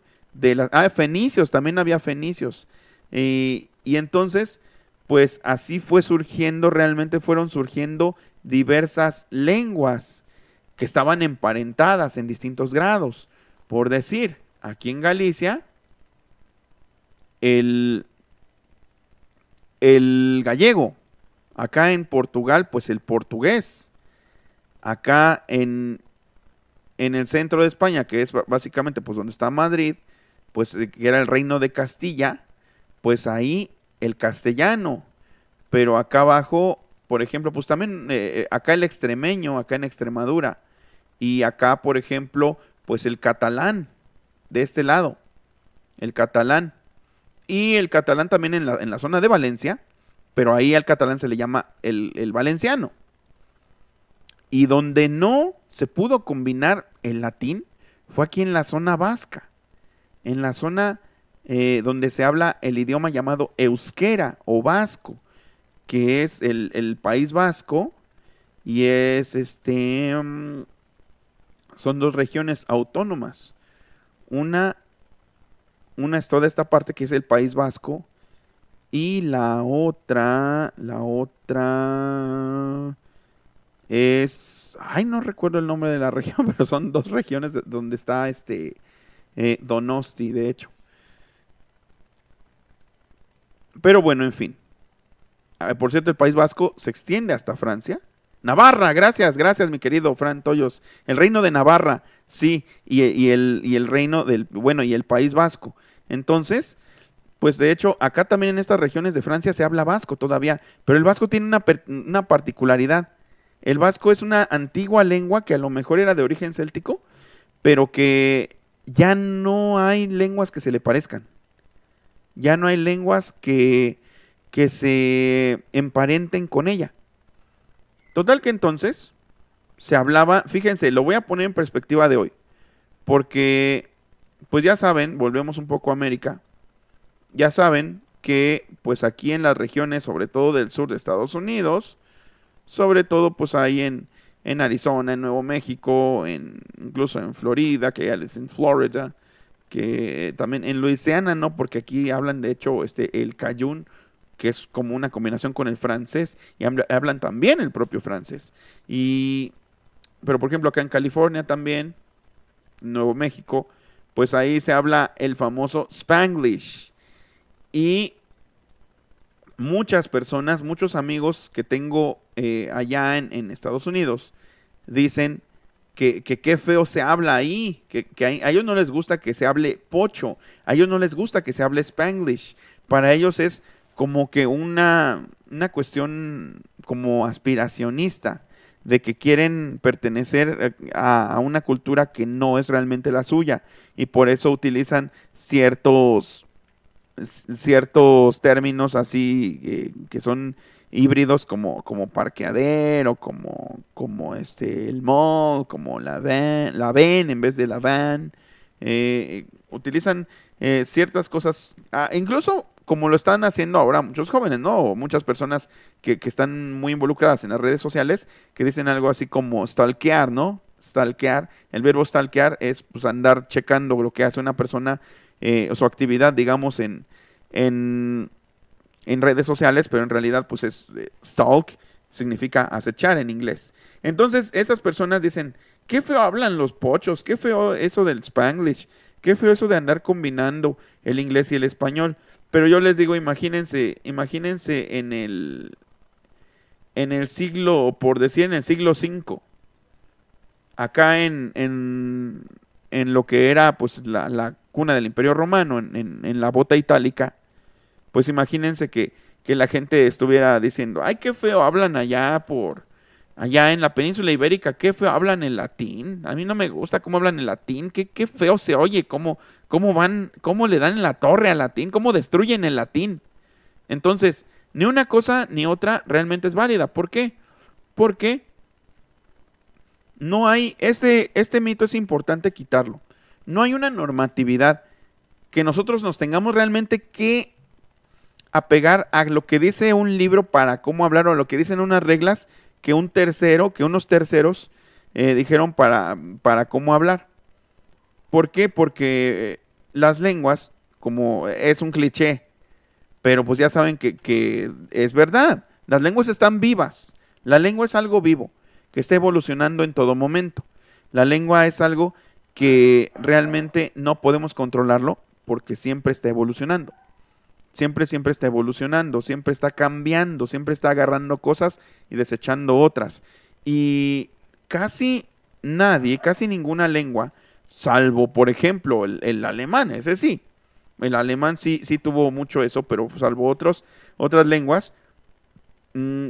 fenicios, también había fenicios. Y entonces, pues así realmente fueron surgiendo diversas lenguas que estaban emparentadas en distintos grados. Por decir, aquí en Galicia, el gallego, acá en Portugal, pues el portugués, acá en el centro de España, que es básicamente pues donde está Madrid, pues que era el reino de Castilla, pues ahí el castellano, pero acá abajo, por ejemplo, pues también acá el extremeño, acá en Extremadura, y acá, por ejemplo, pues el catalán, de este lado, el catalán, y el catalán también en la zona de Valencia, pero ahí al catalán se le llama el valenciano. Y donde no se pudo combinar el latín fue aquí en la zona vasca, en la zona donde se habla el idioma llamado euskera o vasco, que es el País Vasco, y son dos regiones autónomas. Una es toda esta parte que es el País Vasco, y la otra no recuerdo el nombre de la región, pero son dos regiones donde está Donosti, de hecho. Pero bueno, en fin. Por cierto, el País Vasco se extiende hasta Francia. Navarra, gracias, mi querido Fran Toyos. El reino de Navarra, sí, y el reino y el País Vasco. Entonces, pues de hecho, acá también en estas regiones de Francia se habla vasco todavía, pero el vasco tiene una particularidad. El vasco es una antigua lengua que a lo mejor era de origen céltico, pero que ya no hay lenguas que se le parezcan. Ya no hay lenguas que se emparenten con ella. Total que entonces se hablaba, fíjense, lo voy a poner en perspectiva de hoy, porque pues ya saben, volvemos un poco a América, ya saben que pues aquí en las regiones, sobre todo del sur de Estados Unidos, sobre todo pues ahí en Arizona, en Nuevo México, incluso en Florida, que ya les en Florida, que también en Luisiana no, porque aquí hablan de hecho el cajún, que es como una combinación con el francés, y hablan también el propio francés. Y, pero por ejemplo acá en California también, Nuevo México, pues ahí se habla el famoso Spanglish. Y muchas personas, muchos amigos que tengo allá en Estados Unidos, dicen que qué feo se habla ahí, que a ellos no les gusta que se hable pocho, a ellos no les gusta que se hable Spanglish. Para ellos es como que una cuestión como aspiracionista, de que quieren pertenecer a una cultura que no es realmente la suya, y por eso utilizan ciertos términos así que son híbridos como parqueadero, como el mall, como la van en vez de la van. Utilizan ciertas cosas, incluso como lo están haciendo ahora muchos jóvenes, ¿no? O muchas personas que están muy involucradas en las redes sociales, que dicen algo así como stalkear, ¿no? Stalkear, el verbo stalkear es pues andar checando lo que hace una persona, su actividad, digamos, en, en redes sociales, pero en realidad pues es stalk, significa acechar en inglés. Entonces esas personas dicen, qué feo hablan los pochos, qué feo eso del Spanglish, qué feo eso de andar combinando el inglés y el español. Pero yo les digo, imagínense en el siglo, por decir en el siglo V, acá en lo que era pues la cuna del Imperio Romano, en la bota itálica, pues imagínense que la gente estuviera diciendo, ay, qué feo hablan allá en la península ibérica, qué feo hablan el latín. A mí no me gusta cómo hablan el latín, qué feo se oye, cómo le dan en la torre al latín, cómo destruyen el latín. Entonces, ni una cosa ni otra realmente es válida. ¿Por qué? Porque no hay, este mito es importante quitarlo. No hay una normatividad que nosotros nos tengamos realmente que apegar a lo que dice un libro para cómo hablar, o lo que dicen unas reglas que unos terceros dijeron para cómo hablar. ¿Por qué? Porque las lenguas, como es un cliché, pero pues ya saben que es verdad. Las lenguas están vivas. La lengua es algo vivo, que está evolucionando en todo momento. La lengua es algo que realmente no podemos controlarlo porque siempre está evolucionando. Siempre está evolucionando, siempre está cambiando, siempre está agarrando cosas y desechando otras. Y casi nadie, casi ninguna lengua, salvo por ejemplo el alemán, ese sí. El alemán sí tuvo mucho eso, pero salvo otras lenguas,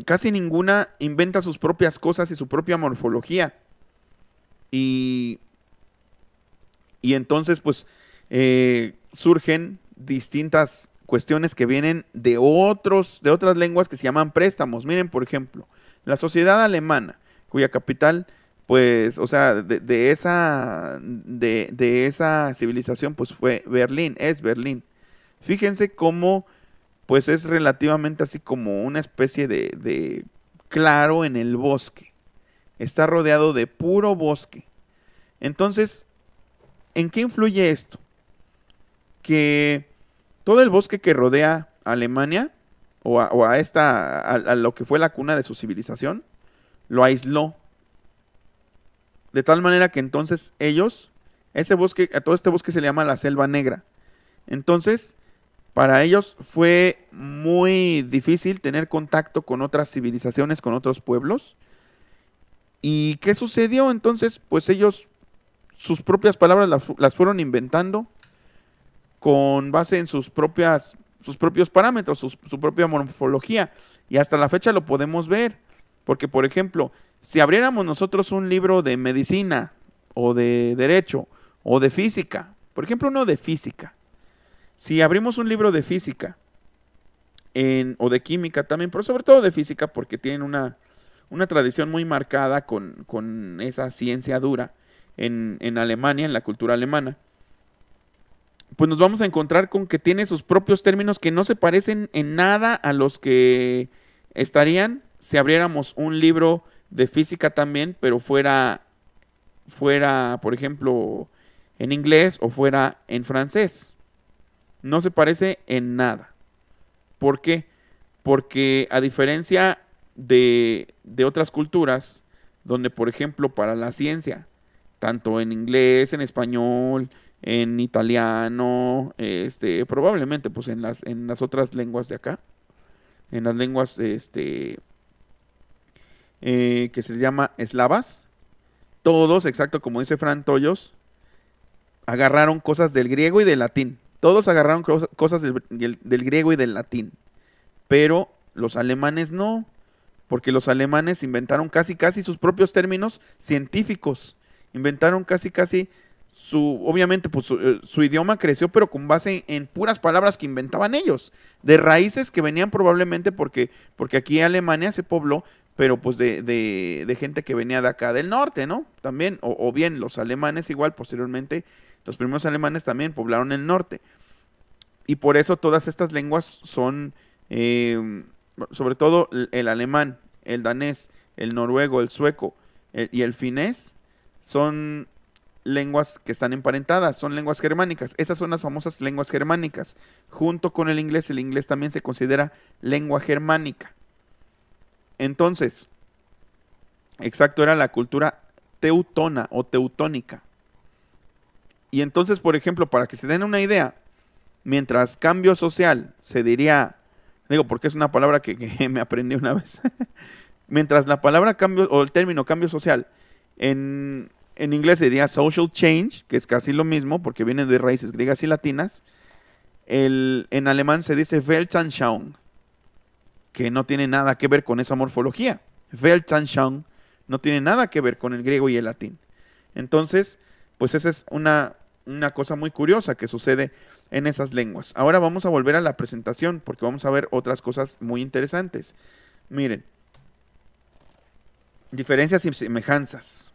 casi ninguna inventa sus propias cosas y su propia morfología. Y, y entonces pues surgen distintas cuestiones que vienen de otras lenguas que se llaman préstamos. Miren, por ejemplo, la sociedad alemana, cuya capital, pues, o sea, de esa civilización, pues fue Berlín, es Berlín. Fíjense cómo, pues, es relativamente así como una especie de claro en el bosque. Está rodeado de puro bosque. Entonces, ¿en qué influye esto? Que todo el bosque que rodea a Alemania, a lo que fue la cuna de su civilización, lo aisló. De tal manera que entonces a todo este bosque se le llama la Selva Negra. Entonces, para ellos fue muy difícil tener contacto con otras civilizaciones, con otros pueblos. ¿Y qué sucedió? Entonces, pues ellos sus propias palabras las fueron inventando con base en sus propios parámetros, su propia morfología. Y hasta la fecha lo podemos ver. Porque, por ejemplo, si abriéramos nosotros un libro de medicina, o de derecho, o de física, por ejemplo, uno de física. Si abrimos un libro de física, o de química también, pero sobre todo de física, porque tienen una tradición muy marcada con esa ciencia dura en Alemania, en la cultura alemana, pues nos vamos a encontrar con que tiene sus propios términos que no se parecen en nada a los que estarían si abriéramos un libro de física también, pero fuera, por ejemplo, en inglés o fuera en francés. No se parece en nada. ¿Por qué? Porque a diferencia de otras culturas, donde por ejemplo para la ciencia, tanto en inglés, en español, en italiano, probablemente pues en las otras lenguas de acá, en las lenguas que se llama eslavas, todos, exacto como dice Fran Toyos, agarraron cosas del griego y del latín. Todos agarraron cosas del griego y del latín. Pero los alemanes no, porque los alemanes inventaron casi casi sus propios términos científicos. Inventaron casi casi obviamente pues su idioma creció, pero con base en puras palabras que inventaban ellos, de raíces que venían probablemente porque aquí Alemania se pobló, pero pues de gente que venía de acá del norte, ¿no? También, o bien los alemanes igual, posteriormente, los primeros alemanes también poblaron el norte. Y por eso todas estas lenguas son, sobre todo el alemán, el danés, el noruego, el sueco y el finés, son lenguas que están emparentadas, son lenguas germánicas. Esas son las famosas lenguas germánicas. Junto con el inglés también se considera lengua germánica. Entonces, exacto, era la cultura teutona o teutónica. Y entonces, por ejemplo, para que se den una idea, mientras cambio social se diría, digo porque es una palabra que me aprendí una vez, mientras la palabra cambio o el término cambio social en inglés se diría social change, que es casi lo mismo porque viene de raíces griegas y latinas, en alemán se dice Weltanschauung, que no tiene nada que ver con esa morfología. Weltanschauung no tiene nada que ver con el griego y el latín. Entonces, pues esa es una cosa muy curiosa que sucede en esas lenguas. Ahora vamos a volver a la presentación porque vamos a ver otras cosas muy interesantes. Miren, diferencias y semejanzas.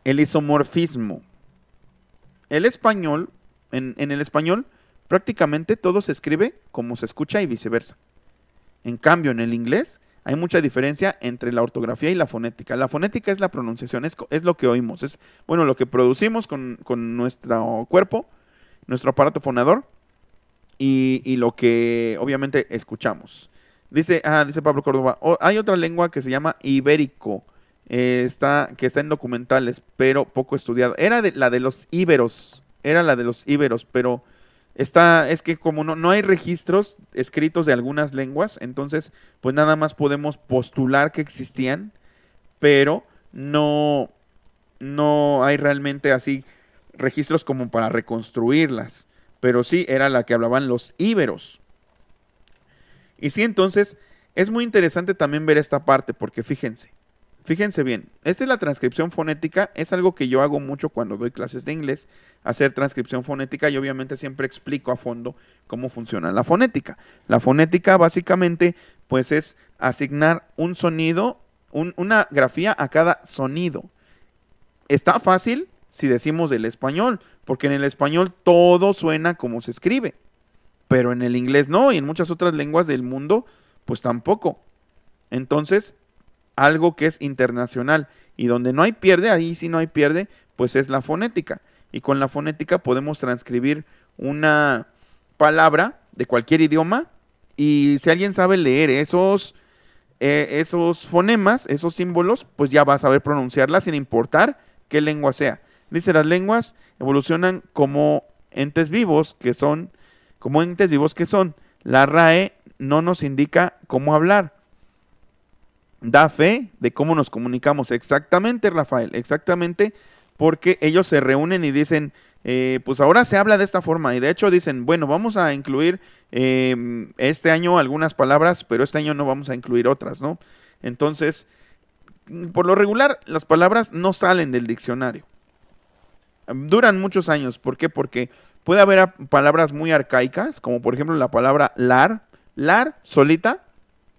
El isomorfismo. El español, en el español, prácticamente todo se escribe como se escucha y viceversa. En cambio, en el inglés hay mucha diferencia entre la ortografía y la fonética. La fonética es la pronunciación, es lo que oímos, es bueno, lo que producimos con nuestro cuerpo, nuestro aparato fonador y lo que obviamente escuchamos. Dice Pablo Córdoba, hay otra lengua que se llama ibérico, que está en documentales, pero poco estudiado. La de los íberos, pero es que como no hay registros escritos de algunas lenguas, entonces pues nada más podemos postular que existían, pero no hay realmente así registros como para reconstruirlas. Pero sí era la que hablaban los íberos. Y sí, entonces es muy interesante también ver esta parte, porque fíjense bien, esta es la transcripción fonética, es algo que yo hago mucho cuando doy clases de inglés, hacer transcripción fonética y obviamente siempre explico a fondo cómo funciona la fonética. La fonética básicamente pues es asignar un sonido, una grafía a cada sonido. Está fácil si decimos del español, porque en el español todo suena como se escribe, pero en el inglés no, y en muchas otras lenguas del mundo pues tampoco. Entonces, algo que es internacional y donde no hay pierde, ahí sí no hay pierde, pues es la fonética. Y con la fonética podemos transcribir una palabra de cualquier idioma y si alguien sabe leer esos fonemas, esos símbolos, pues ya va a saber pronunciarla sin importar qué lengua sea. Dice, las lenguas evolucionan como entes vivos que son. La RAE no nos indica cómo hablar. Da fe de cómo nos comunicamos. Exactamente, Rafael, exactamente, porque ellos se reúnen y dicen, pues ahora se habla de esta forma. Y de hecho dicen, bueno, vamos a incluir este año algunas palabras, pero este año no vamos a incluir otras, ¿no? Entonces, por lo regular, las palabras no salen del diccionario. Duran muchos años. ¿Por qué? Porque puede haber palabras muy arcaicas, como por ejemplo la palabra lar. Lar, solita,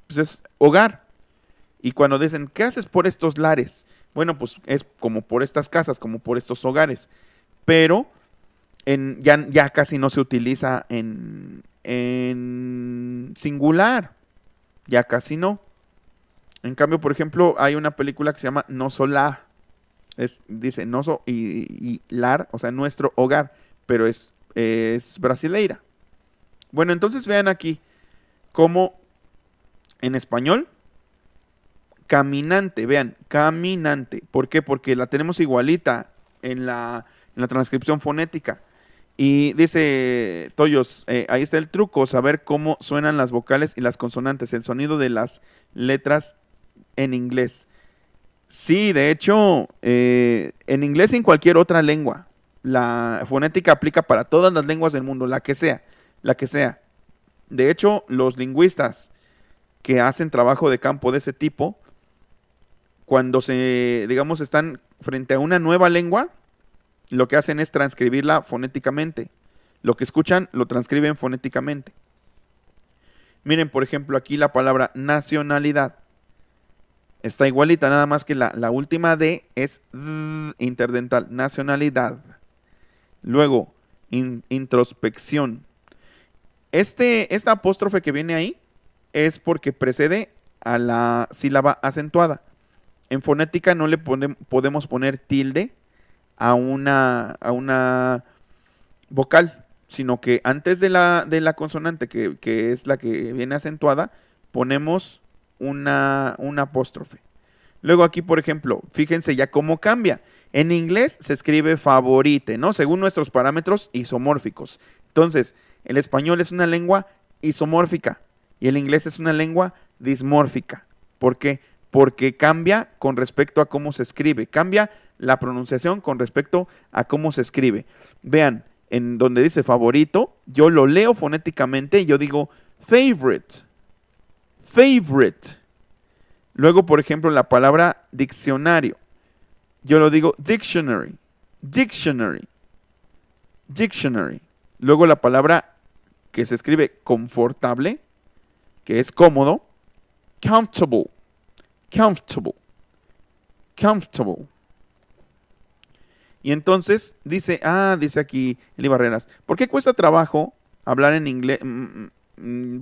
pues es hogar. Y cuando dicen, ¿qué haces por estos lares? Bueno, pues es como por estas casas, como por estos hogares. Pero ya casi no se utiliza en singular. Ya casi no. En cambio, por ejemplo, hay una película que se llama No Solá. Dice nosso y lar, o sea, nuestro hogar, pero es brasileira. Bueno, entonces vean aquí cómo en español, caminante, vean, caminante. ¿Por qué? Porque la tenemos igualita en la transcripción fonética. Y dice Toyos, ahí está el truco, saber cómo suenan las vocales y las consonantes, el sonido de las letras en inglés. Sí, de hecho, en inglés y en cualquier otra lengua, la fonética aplica para todas las lenguas del mundo, la que sea, la que sea. De hecho, los lingüistas que hacen trabajo de campo de ese tipo, cuando digamos, están frente a una nueva lengua, lo que hacen es transcribirla fonéticamente. Lo que escuchan lo transcriben fonéticamente. Miren, por ejemplo, aquí la palabra nacionalidad. Está igualita, nada más que la última D es interdental, nacionalidad. Luego, introspección. Esta apóstrofe que viene ahí es porque precede a la sílaba acentuada. En fonética no le podemos poner tilde a una vocal, sino que antes de la consonante, que es la que viene acentuada, ponemos una apóstrofe. Luego aquí, por ejemplo, fíjense ya cómo cambia. En inglés se escribe favorite, ¿no? Según nuestros parámetros isomórficos. Entonces, el español es una lengua isomórfica y el inglés es una lengua dismórfica. ¿Por qué? Porque cambia con respecto a cómo se escribe. Cambia la pronunciación con respecto a cómo se escribe. Vean, en donde dice favorito, yo lo leo fonéticamente y yo digo favorite. Favorite. Luego, por ejemplo, la palabra diccionario. Yo lo digo dictionary. Dictionary. Dictionary. Luego la palabra que se escribe confortable, que es cómodo, comfortable. Comfortable. Comfortable. Y entonces dice aquí Eli Barreras, ¿por qué cuesta trabajo hablar en inglés?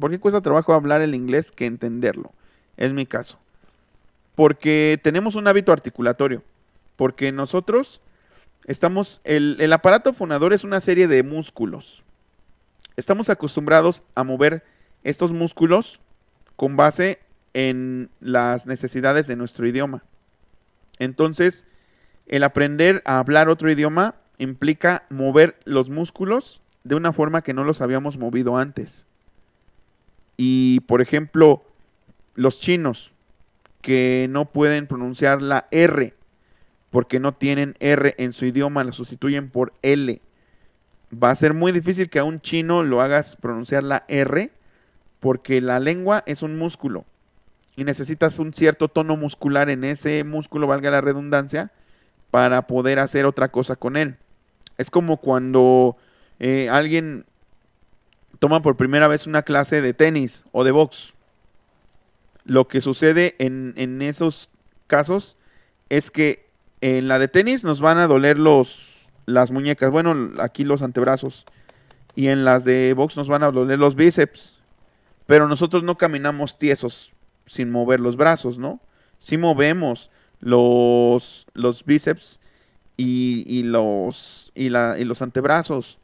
¿Por qué cuesta trabajo hablar el inglés que entenderlo? Es mi caso. Porque tenemos un hábito articulatorio. Porque nosotros el aparato fonador es una serie de músculos. Estamos acostumbrados a mover estos músculos con base en las necesidades de nuestro idioma. Entonces, el aprender a hablar otro idioma implica mover los músculos de una forma que no los habíamos movido antes. Y, por ejemplo, los chinos que no pueden pronunciar la R porque no tienen R en su idioma, la sustituyen por L. Va a ser muy difícil que a un chino lo hagas pronunciar la R porque la lengua es un músculo y necesitas un cierto tono muscular en ese músculo, valga la redundancia, para poder hacer otra cosa con él. Es como cuando alguien toma por primera vez una clase de tenis o de box. Lo que sucede en esos casos es que en la de tenis nos van a doler las muñecas, bueno, aquí los antebrazos, y en las de box nos van a doler los bíceps, pero nosotros no caminamos tiesos sin mover los brazos, ¿no? Sí movemos los bíceps y los antebrazos,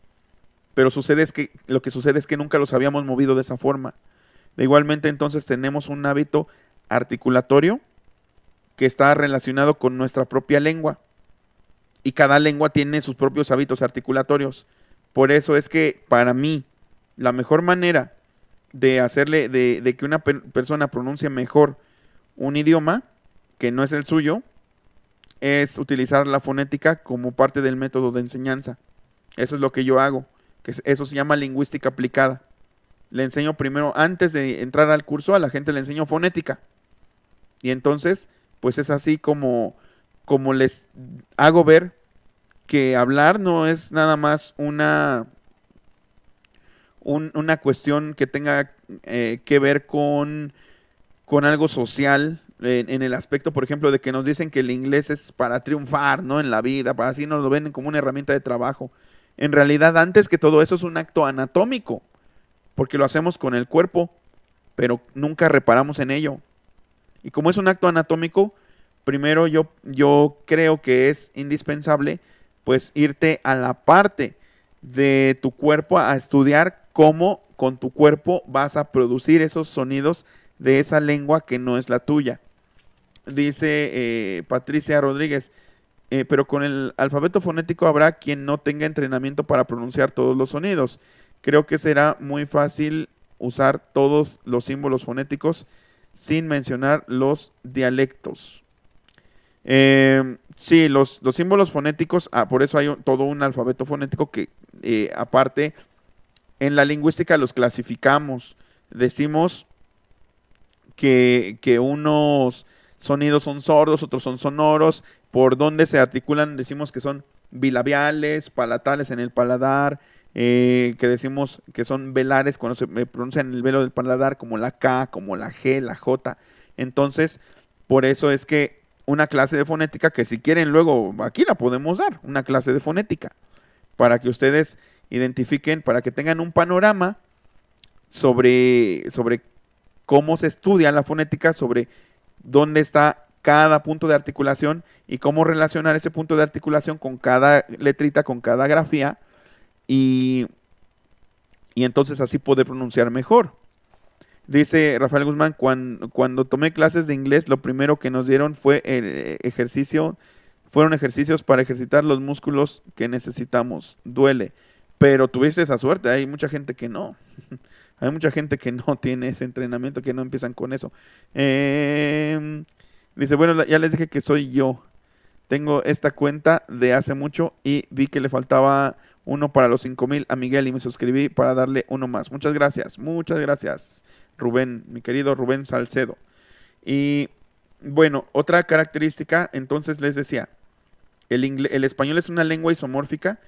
pero lo que sucede es que nunca los habíamos movido de esa forma. Igualmente, entonces tenemos un hábito articulatorio que está relacionado con nuestra propia lengua. Y cada lengua tiene sus propios hábitos articulatorios. Por eso es que para mí la mejor manera de hacerle, de que una persona pronuncie mejor un idioma que no es el suyo, es utilizar la fonética como parte del método de enseñanza. Eso es lo que yo hago, que eso se llama lingüística aplicada. Le enseño primero, antes de entrar al curso, a la gente le enseño fonética. Y entonces, pues es así como les hago ver que hablar no es nada más una cuestión que tenga que ver con algo social, en el aspecto, por ejemplo, de que nos dicen que el inglés es para triunfar, ¿no? En la vida, para así nos lo ven como una herramienta de trabajo. En realidad, antes que todo eso es un acto anatómico, porque lo hacemos con el cuerpo, pero nunca reparamos en ello. Y como es un acto anatómico, primero yo creo que es indispensable pues irte a la parte de tu cuerpo a estudiar cómo con tu cuerpo vas a producir esos sonidos de esa lengua que no es la tuya. Dice Patricia Rodríguez, pero con el alfabeto fonético habrá quien no tenga entrenamiento para pronunciar todos los sonidos. Creo que será muy fácil usar todos los símbolos fonéticos sin mencionar los dialectos. Sí, los símbolos fonéticos, por eso hay todo un alfabeto fonético que aparte en la lingüística los clasificamos. Decimos que unos sonidos son sordos, otros son sonoros. Por donde se articulan, decimos que son bilabiales, palatales en el paladar, que decimos que son velares cuando se pronuncia en el velo del paladar, como la K, como la G, la J. Entonces, por eso es que una clase de fonética, que si quieren luego aquí la podemos dar, una clase de fonética, para que ustedes identifiquen, para que tengan un panorama sobre cómo se estudia la fonética, sobre dónde está cada punto de articulación y cómo relacionar ese punto de articulación con cada letrita, con cada grafía, y entonces así poder pronunciar mejor. Dice Rafael Guzmán, cuando tomé clases de inglés, lo primero que nos dieron fue fueron ejercicios para ejercitar los músculos que necesitamos. Duele, pero tuviste esa suerte, hay mucha gente que no. Hay mucha gente que no tiene ese entrenamiento, que no empiezan con eso. Dice, bueno, ya les dije que soy yo. Tengo esta cuenta de hace mucho y vi que le faltaba uno para los 5,000 a Miguel y me suscribí para darle uno más. Muchas gracias, Rubén, mi querido Rubén Salcedo. Y bueno, otra característica, entonces les decía, el español es una lengua isomórfica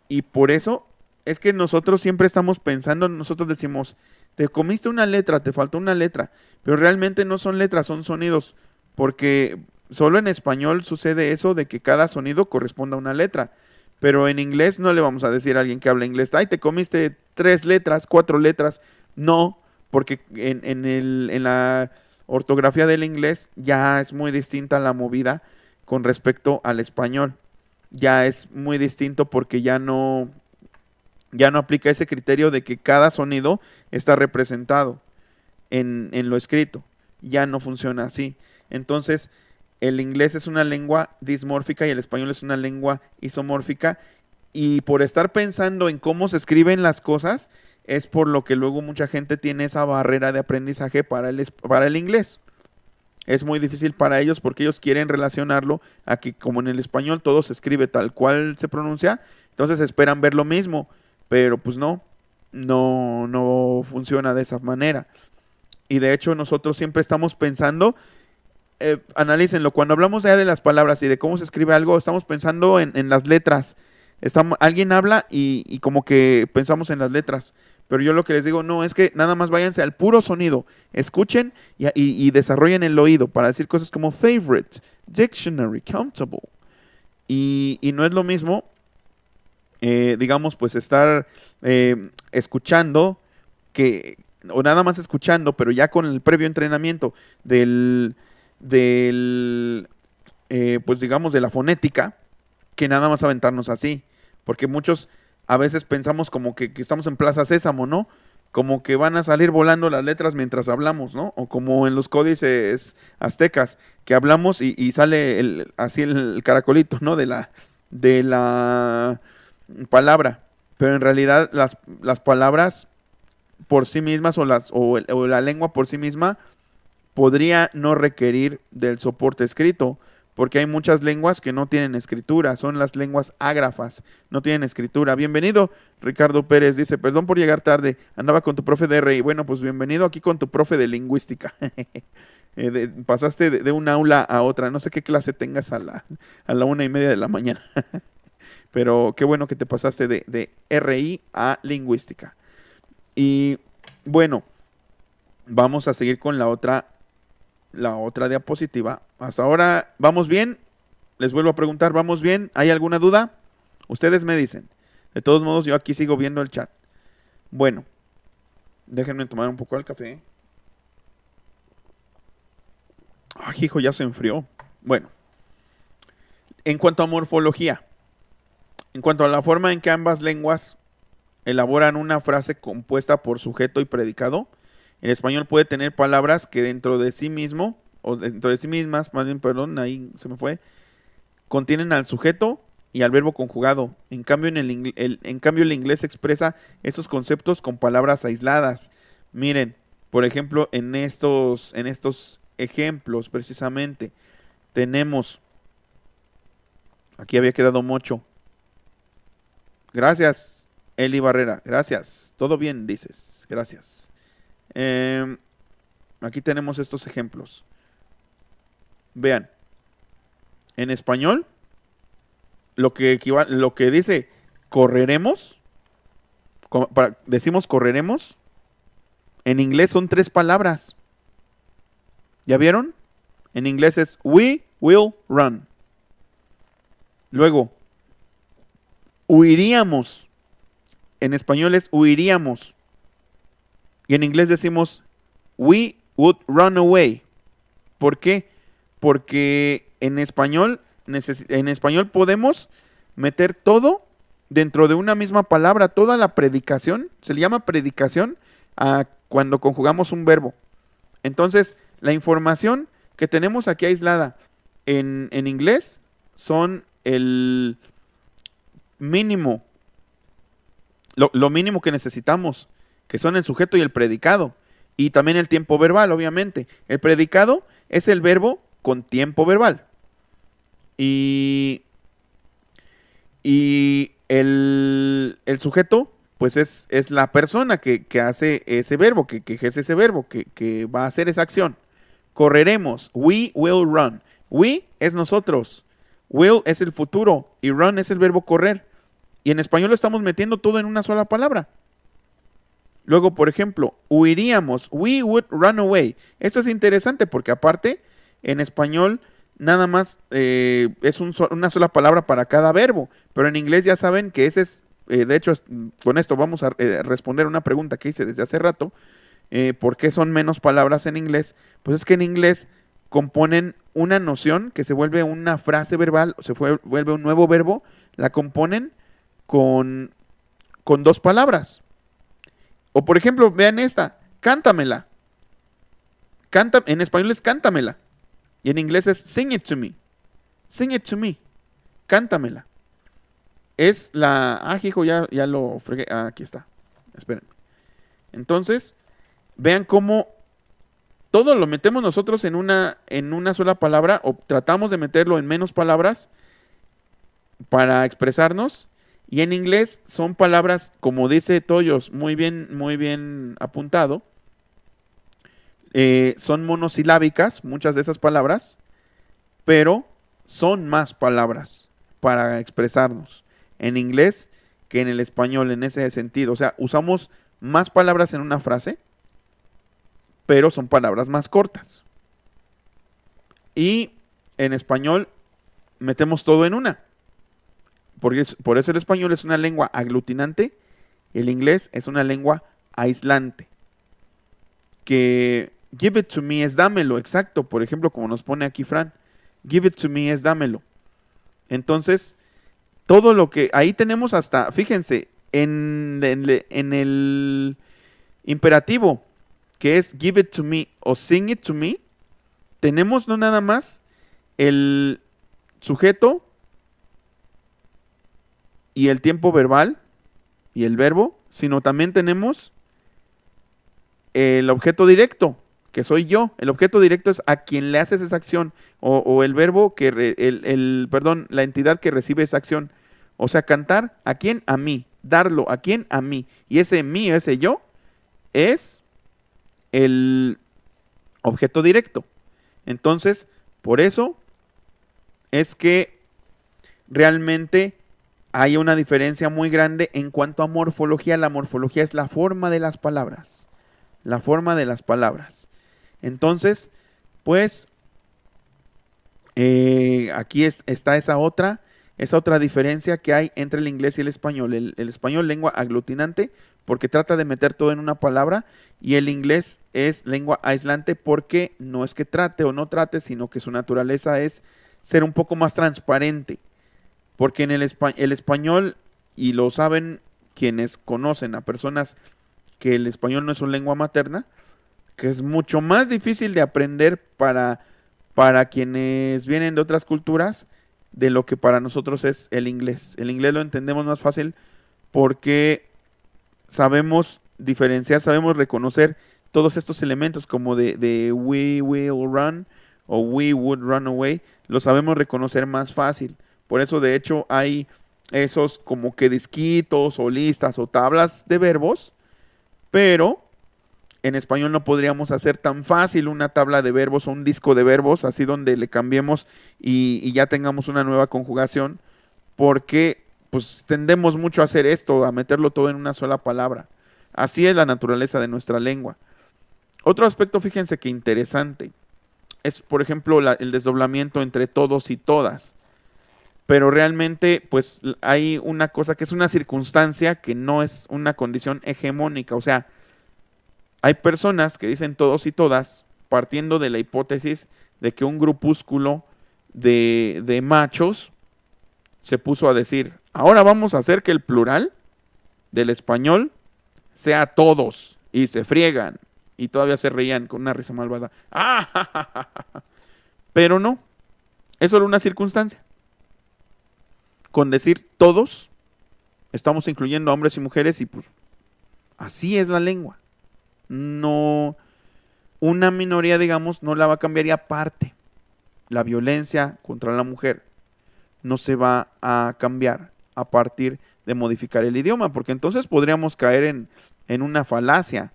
y por eso es que nosotros siempre estamos pensando, nosotros decimos, te comiste una letra, te faltó una letra, pero realmente no son letras, son sonidos, porque solo en español sucede eso de que cada sonido corresponde a una letra, pero en inglés no le vamos a decir a alguien que habla inglés, ay, te comiste 3 letras, 4 letras, no, porque en la ortografía del inglés ya es muy distinta la movida con respecto al español, ya es muy distinto porque ya no aplica ese criterio de que cada sonido está representado en lo escrito. Ya no funciona así. Entonces, el inglés es una lengua dismórfica y el español es una lengua isomórfica. Y por estar pensando en cómo se escriben las cosas, es por lo que luego mucha gente tiene esa barrera de aprendizaje para el inglés. Es muy difícil para ellos porque ellos quieren relacionarlo a que como en el español todo se escribe tal cual se pronuncia, entonces esperan ver lo mismo. Pero pues no funciona de esa manera. Y de hecho nosotros siempre estamos pensando, analícenlo, cuando hablamos ya de las palabras y de cómo se escribe algo, estamos pensando en las letras. Alguien habla y como que pensamos en las letras. Pero yo lo que les digo, no, es que nada más váyanse al puro sonido. Escuchen y desarrollen el oído para decir cosas como favorite, dictionary, countable. Y no es lo mismo digamos, pues estar escuchando, o nada más escuchando, pero ya con el previo entrenamiento pues digamos, de la fonética, que nada más aventarnos así. Porque muchos a veces pensamos como que estamos en Plaza Sésamo, ¿no? Como que van a salir volando las letras mientras hablamos, ¿no? O como en los códices aztecas, que hablamos y sale así el caracolito, ¿no? De la palabra, pero en realidad las palabras por sí mismas o la lengua por sí misma podría no requerir del soporte escrito, porque hay muchas lenguas que no tienen escritura, son las lenguas ágrafas, no tienen escritura. Bienvenido, Ricardo Pérez, dice, perdón por llegar tarde, andaba con tu profe de RI. Bueno, pues bienvenido aquí con tu profe de lingüística. Pasaste de un aula a otra, no sé qué clase tengas a la 1:30 de la mañana. Pero qué bueno que te pasaste de RI a lingüística. Y bueno, vamos a seguir con la otra diapositiva. Hasta ahora, ¿vamos bien? Les vuelvo a preguntar, ¿vamos bien? ¿Hay alguna duda? Ustedes me dicen. De todos modos, yo aquí sigo viendo el chat. Bueno, déjenme tomar un poco el café. Ay, hijo, ya se enfrió. Bueno, en cuanto a morfología, en cuanto a la forma en que ambas lenguas elaboran una frase compuesta por sujeto y predicado, el español puede tener palabras que dentro de sí mismo, o dentro de sí mismas, más bien, perdón, ahí se me fue, contienen al sujeto y al verbo conjugado. En cambio, en cambio, el inglés expresa estos conceptos con palabras aisladas. Miren, por ejemplo, en estos ejemplos precisamente, tenemos, aquí había quedado mucho. Gracias, Eli Barrera, gracias. Todo bien, dices, gracias. Aquí tenemos estos ejemplos. Vean, en español, lo que dice correremos, decimos correremos, en inglés son 3 palabras. ¿Ya vieron? En inglés es we will run. Luego, huiríamos. En español es huiríamos. Y en inglés decimos we would run away. ¿Por qué? Porque en español podemos meter todo dentro de una misma palabra. Toda la predicación, se le llama predicación a cuando conjugamos un verbo. Entonces, la información que tenemos aquí aislada en inglés son el mínimo, lo mínimo que necesitamos, que son el sujeto y el predicado. Y también el tiempo verbal, obviamente. El predicado es el verbo con tiempo verbal. Y el sujeto, pues es la persona que hace ese verbo, que ejerce ese verbo, que va a hacer esa acción. Correremos. We will run. We es nosotros. Will es el futuro. Y run es el verbo correr. Y en español lo estamos metiendo todo en una sola palabra. Luego, por ejemplo, huiríamos. We would run away. Esto es interesante porque aparte, en español nada más es una sola palabra para cada verbo. Pero en inglés ya saben que ese es, de hecho, con esto vamos a responder una pregunta que hice desde hace rato. ¿Por qué son menos palabras en inglés? Pues es que en inglés componen una noción que se vuelve una frase verbal, vuelve un nuevo verbo, la componen con 2 palabras. O por ejemplo, vean esta, cántamela. En español es cántamela. Y en inglés es sing it to me. Sing it to me. Cántamela. Es la... hijo, ya lo fregué. Aquí está. Esperen. Entonces, vean cómo todo lo metemos nosotros en una sola palabra o tratamos de meterlo en menos palabras para expresarnos. Y en inglés son palabras, como dice Toyos, muy bien apuntado. Son monosilábicas, muchas de esas palabras, pero son más palabras para expresarnos en inglés que en el español en ese sentido. O sea, usamos más palabras en una frase, pero son palabras más cortas. Y en español metemos todo en una. Por eso el español es una lengua aglutinante, el inglés es una lengua aislante. Que give it to me es dámelo, exacto. Por ejemplo, como nos pone aquí Fran, give it to me es dámelo. Entonces, todo lo que ahí tenemos hasta, fíjense, en el imperativo, que es give it to me o sing it to me, tenemos no nada más el sujeto y el tiempo verbal y el verbo, sino también tenemos el objeto directo, que soy yo. El objeto directo es a quien le haces esa acción, o el verbo perdón, la entidad que recibe esa acción. O sea, cantar, ¿a quién? A mí. Darlo, ¿a quién? A mí. Y ese mí, ese yo, es el objeto directo. Entonces, por eso es que realmente hay una diferencia muy grande en cuanto a morfología. La morfología es la forma de las palabras. La forma de las palabras. Entonces, pues, aquí está esa otra diferencia que hay entre el inglés y el español. El español, lengua aglutinante, porque trata de meter todo en una palabra, y el inglés es lengua aislante porque no es que trate o no trate, sino que su naturaleza es ser un poco más transparente, porque en el español, y lo saben quienes conocen a personas que el español no es su lengua materna, que es mucho más difícil de aprender para quienes vienen de otras culturas de lo que para nosotros es el inglés. El inglés lo entendemos más fácil porque sabemos diferenciar, sabemos reconocer todos estos elementos como de we will run o we would run away, lo sabemos reconocer más fácil. Por eso de hecho hay esos como que disquitos o listas o tablas de verbos, pero en español no podríamos hacer tan fácil una tabla de verbos o un disco de verbos, así donde le cambiemos y ya tengamos una nueva conjugación, porque pues tendemos mucho a hacer esto, a meterlo todo en una sola palabra. Así es la naturaleza de nuestra lengua. Otro aspecto, fíjense que interesante, es por ejemplo el desdoblamiento entre todos y todas. Pero realmente pues hay una cosa que es una circunstancia que no es una condición hegemónica. O sea, hay personas que dicen todos y todas partiendo de la hipótesis de que un grupúsculo de machos se puso a decir, ahora vamos a hacer que el plural del español sea todos, y se friegan, y todavía se reían con una risa malvada. ¡Ah! Pero no, es solo una circunstancia. Con decir todos, estamos incluyendo a hombres y mujeres, y pues así es la lengua. No, una minoría, digamos, no la va a cambiar, y aparte, la violencia contra la mujer no se va a cambiar a partir de modificar el idioma, porque entonces podríamos caer en una falacia,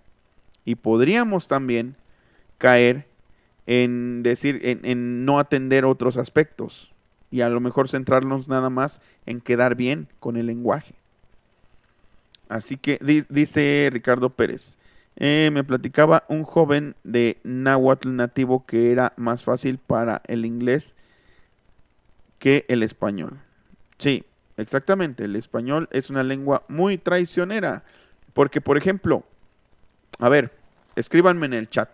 y podríamos también caer en decir, en no atender otros aspectos, y a lo mejor centrarnos nada más en quedar bien con el lenguaje. Así que dice Ricardo Pérez, me platicaba un joven de náhuatl nativo que era más fácil para el inglés que el español. Sí, exactamente, el español es una lengua muy traicionera, porque por ejemplo, a ver, escríbanme en el chat,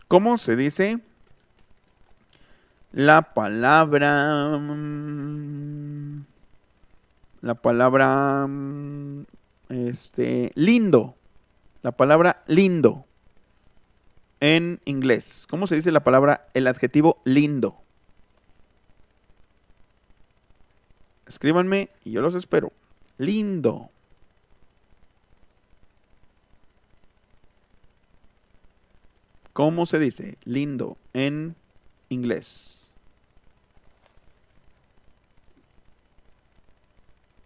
¿cómo se dice la palabra, lindo? La palabra lindo en inglés. ¿Cómo se dice la palabra, el adjetivo lindo? Escríbanme y yo los espero. Lindo. ¿Cómo se dice lindo en inglés?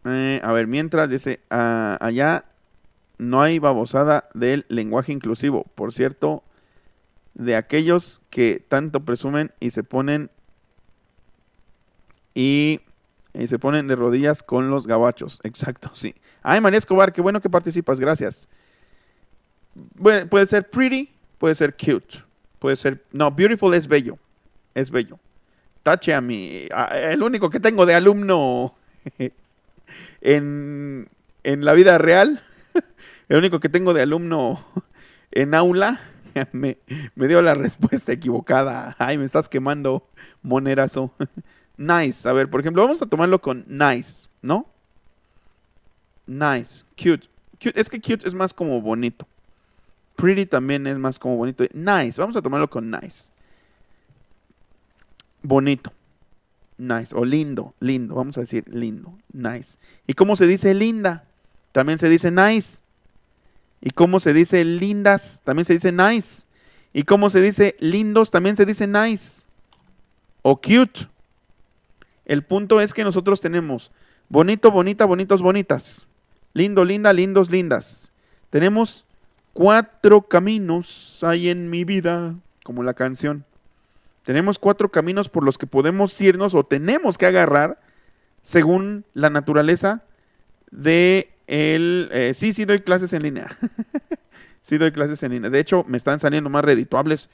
A ver, mientras dice, allá no hay babosada del lenguaje inclusivo. Por cierto, de aquellos que tanto presumen y se ponen de rodillas con los gabachos. Exacto, sí. Ay, María Escobar, qué bueno que participas, gracias. Bueno, puede ser pretty, puede ser cute, puede ser... No, beautiful es bello, es bello. Tache a mí, el único que tengo de alumno en la vida real, el único que tengo de alumno en aula, me dio la respuesta equivocada. Ay, me estás quemando, monerazo. Nice, a ver, por ejemplo, vamos a tomarlo con nice, ¿no? Nice, cute. Cute, es que cute es más como bonito. Pretty también es más como bonito. Nice, vamos a tomarlo con nice. Bonito. Nice, o lindo, lindo, vamos a decir lindo, nice. ¿Y cómo se dice linda? También se dice nice. ¿Y cómo se dice lindas? También se dice nice. ¿Y cómo se dice lindos? También se dice nice. O cute. El punto es que nosotros tenemos bonito, bonita, bonitos, bonitas. Lindo, linda, lindos, lindas. Tenemos 4 caminos hay en mi vida, como la canción. Tenemos 4 caminos por los que podemos irnos o tenemos que agarrar según la naturaleza de sí doy clases en línea. Sí doy clases en línea. De hecho, me están saliendo más redituables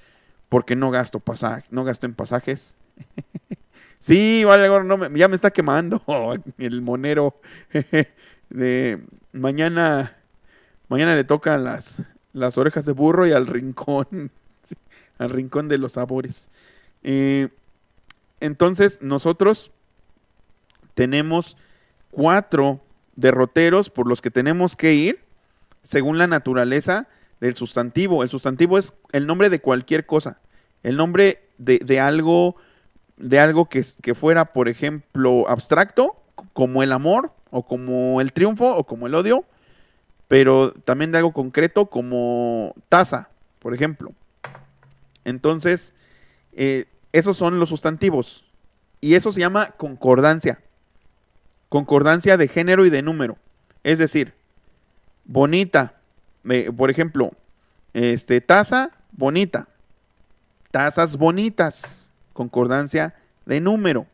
porque no gasto en pasajes. Sí, vale, ahora ya me está quemando el monero. Mañana le tocan las orejas de burro y al rincón, al rincón de los sabores. Entonces, nosotros tenemos 4 derroteros por los que tenemos que ir según la naturaleza del sustantivo. El sustantivo es el nombre de cualquier cosa. El nombre de algo que fuera, por ejemplo, abstracto, como el amor, o como el triunfo, o como el odio, pero también de algo concreto, como taza, por ejemplo. Entonces, esos son los sustantivos. Y eso se llama concordancia. Concordancia de género y de número. Es decir, bonita, por ejemplo, taza, bonita. Tazas bonitas, concordancia de número.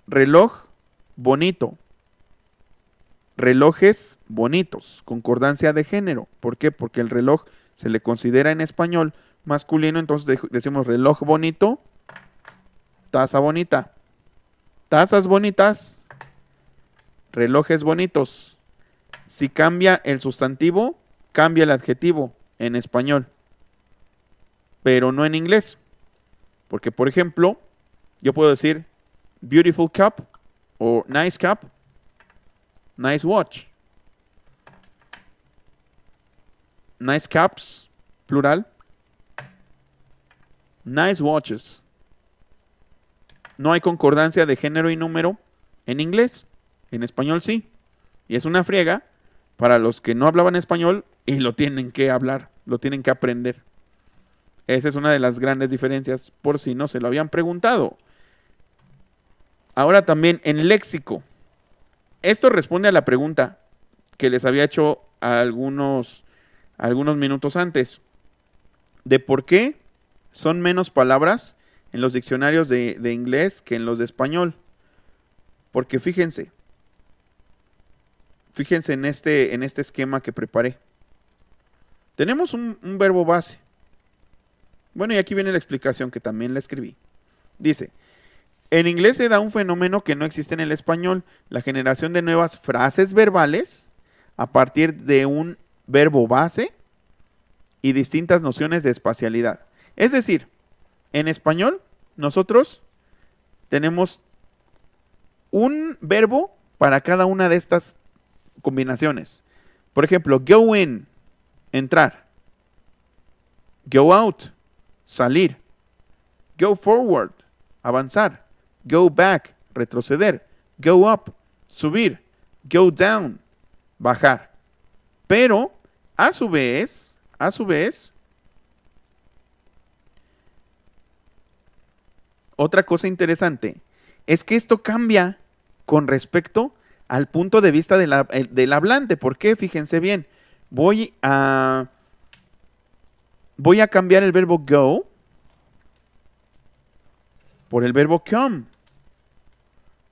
Reloj, bonito. Relojes bonitos, concordancia de género. ¿Por qué? Porque el reloj se le considera en español masculino, entonces decimos reloj bonito, taza bonita. Tazas bonitas, relojes bonitos. Si cambia el sustantivo, cambia el adjetivo en español, pero no en inglés. Porque, por ejemplo, yo puedo decir beautiful cup o nice cup, nice watch. Nice cups, plural. Nice watches. No hay concordancia de género y número en inglés. En español sí. Y es una friega para los que no hablaban español y lo tienen que hablar, lo tienen que aprender. Esa es una de las grandes diferencias, por si no se lo habían preguntado. Ahora también en léxico. Esto responde a la pregunta que les había hecho a algunos minutos antes, de por qué son menos palabras en los diccionarios de inglés que en los de español. Porque fíjense en este esquema que preparé. Tenemos un verbo base. Bueno, y aquí viene la explicación que también la escribí. Dice, en inglés se da un fenómeno que no existe en el español, la generación de nuevas frases verbales a partir de un verbo base y distintas nociones de espacialidad. Es decir, en español nosotros tenemos un verbo para cada una de estas combinaciones. Por ejemplo, go in, entrar. Go out, salir. Go forward, avanzar. Go back, retroceder. Go up, subir. Go down, bajar. Pero, a su vez, otra cosa interesante es que esto cambia con respecto al punto de vista del hablante. ¿Por qué? Fíjense bien. Voy a cambiar el verbo go por el verbo come.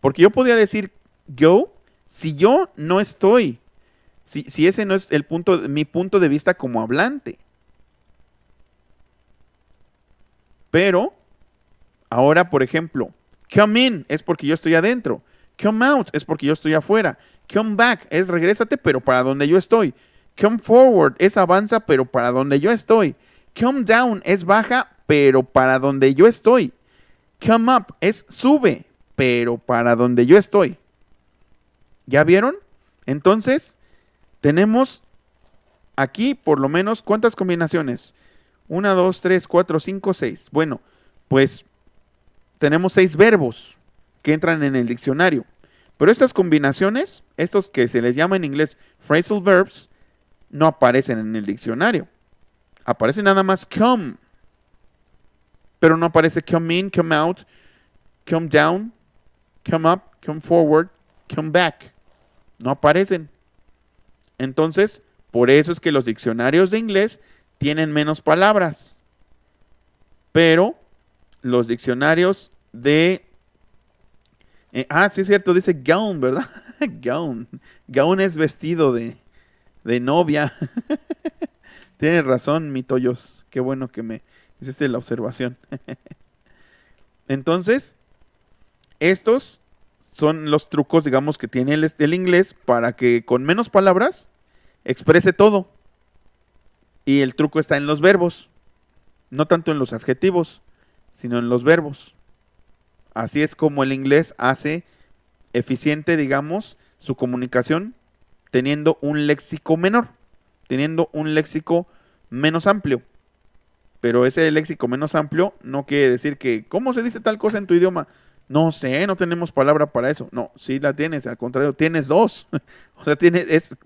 Porque yo podría decir go si yo no estoy. Si ese no es mi punto de vista como hablante. Pero, ahora, por ejemplo, come in es porque yo estoy adentro. Come out es porque yo estoy afuera. Come back es regrésate, pero para donde yo estoy. Come forward es avanza, pero para donde yo estoy. Come down es baja, pero para donde yo estoy. Come up es sube, pero para donde yo estoy. ¿Ya vieron? Entonces, tenemos aquí por lo menos, ¿cuántas combinaciones? 1, 2, 3, 4, 5, 6. Bueno, pues tenemos 6 verbos que entran en el diccionario. Pero estas combinaciones, estos que se les llama en inglés phrasal verbs, no aparecen en el diccionario. Aparece nada más come. Pero no aparece come in, come out, come down, come up, come forward, come back. No aparecen. Entonces, por eso es que los diccionarios de inglés tienen menos palabras. Pero los diccionarios de... sí es cierto, dice gown, ¿verdad? Gown. Gown es vestido de novia. Tienes razón, mi Toyos. Qué bueno que me hiciste la observación. Entonces, estos son los trucos, digamos, que tiene el inglés para que con menos palabras exprese todo. Y el truco está en los verbos, no tanto en los adjetivos, sino en los verbos. Así es como el inglés hace eficiente, digamos, su comunicación teniendo un léxico menor, teniendo un léxico menos amplio. Pero ese léxico menos amplio no quiere decir que, ¿cómo se dice tal cosa en tu idioma? No sé, no tenemos palabra para eso. No, sí la tienes, al contrario, tienes dos. O sea,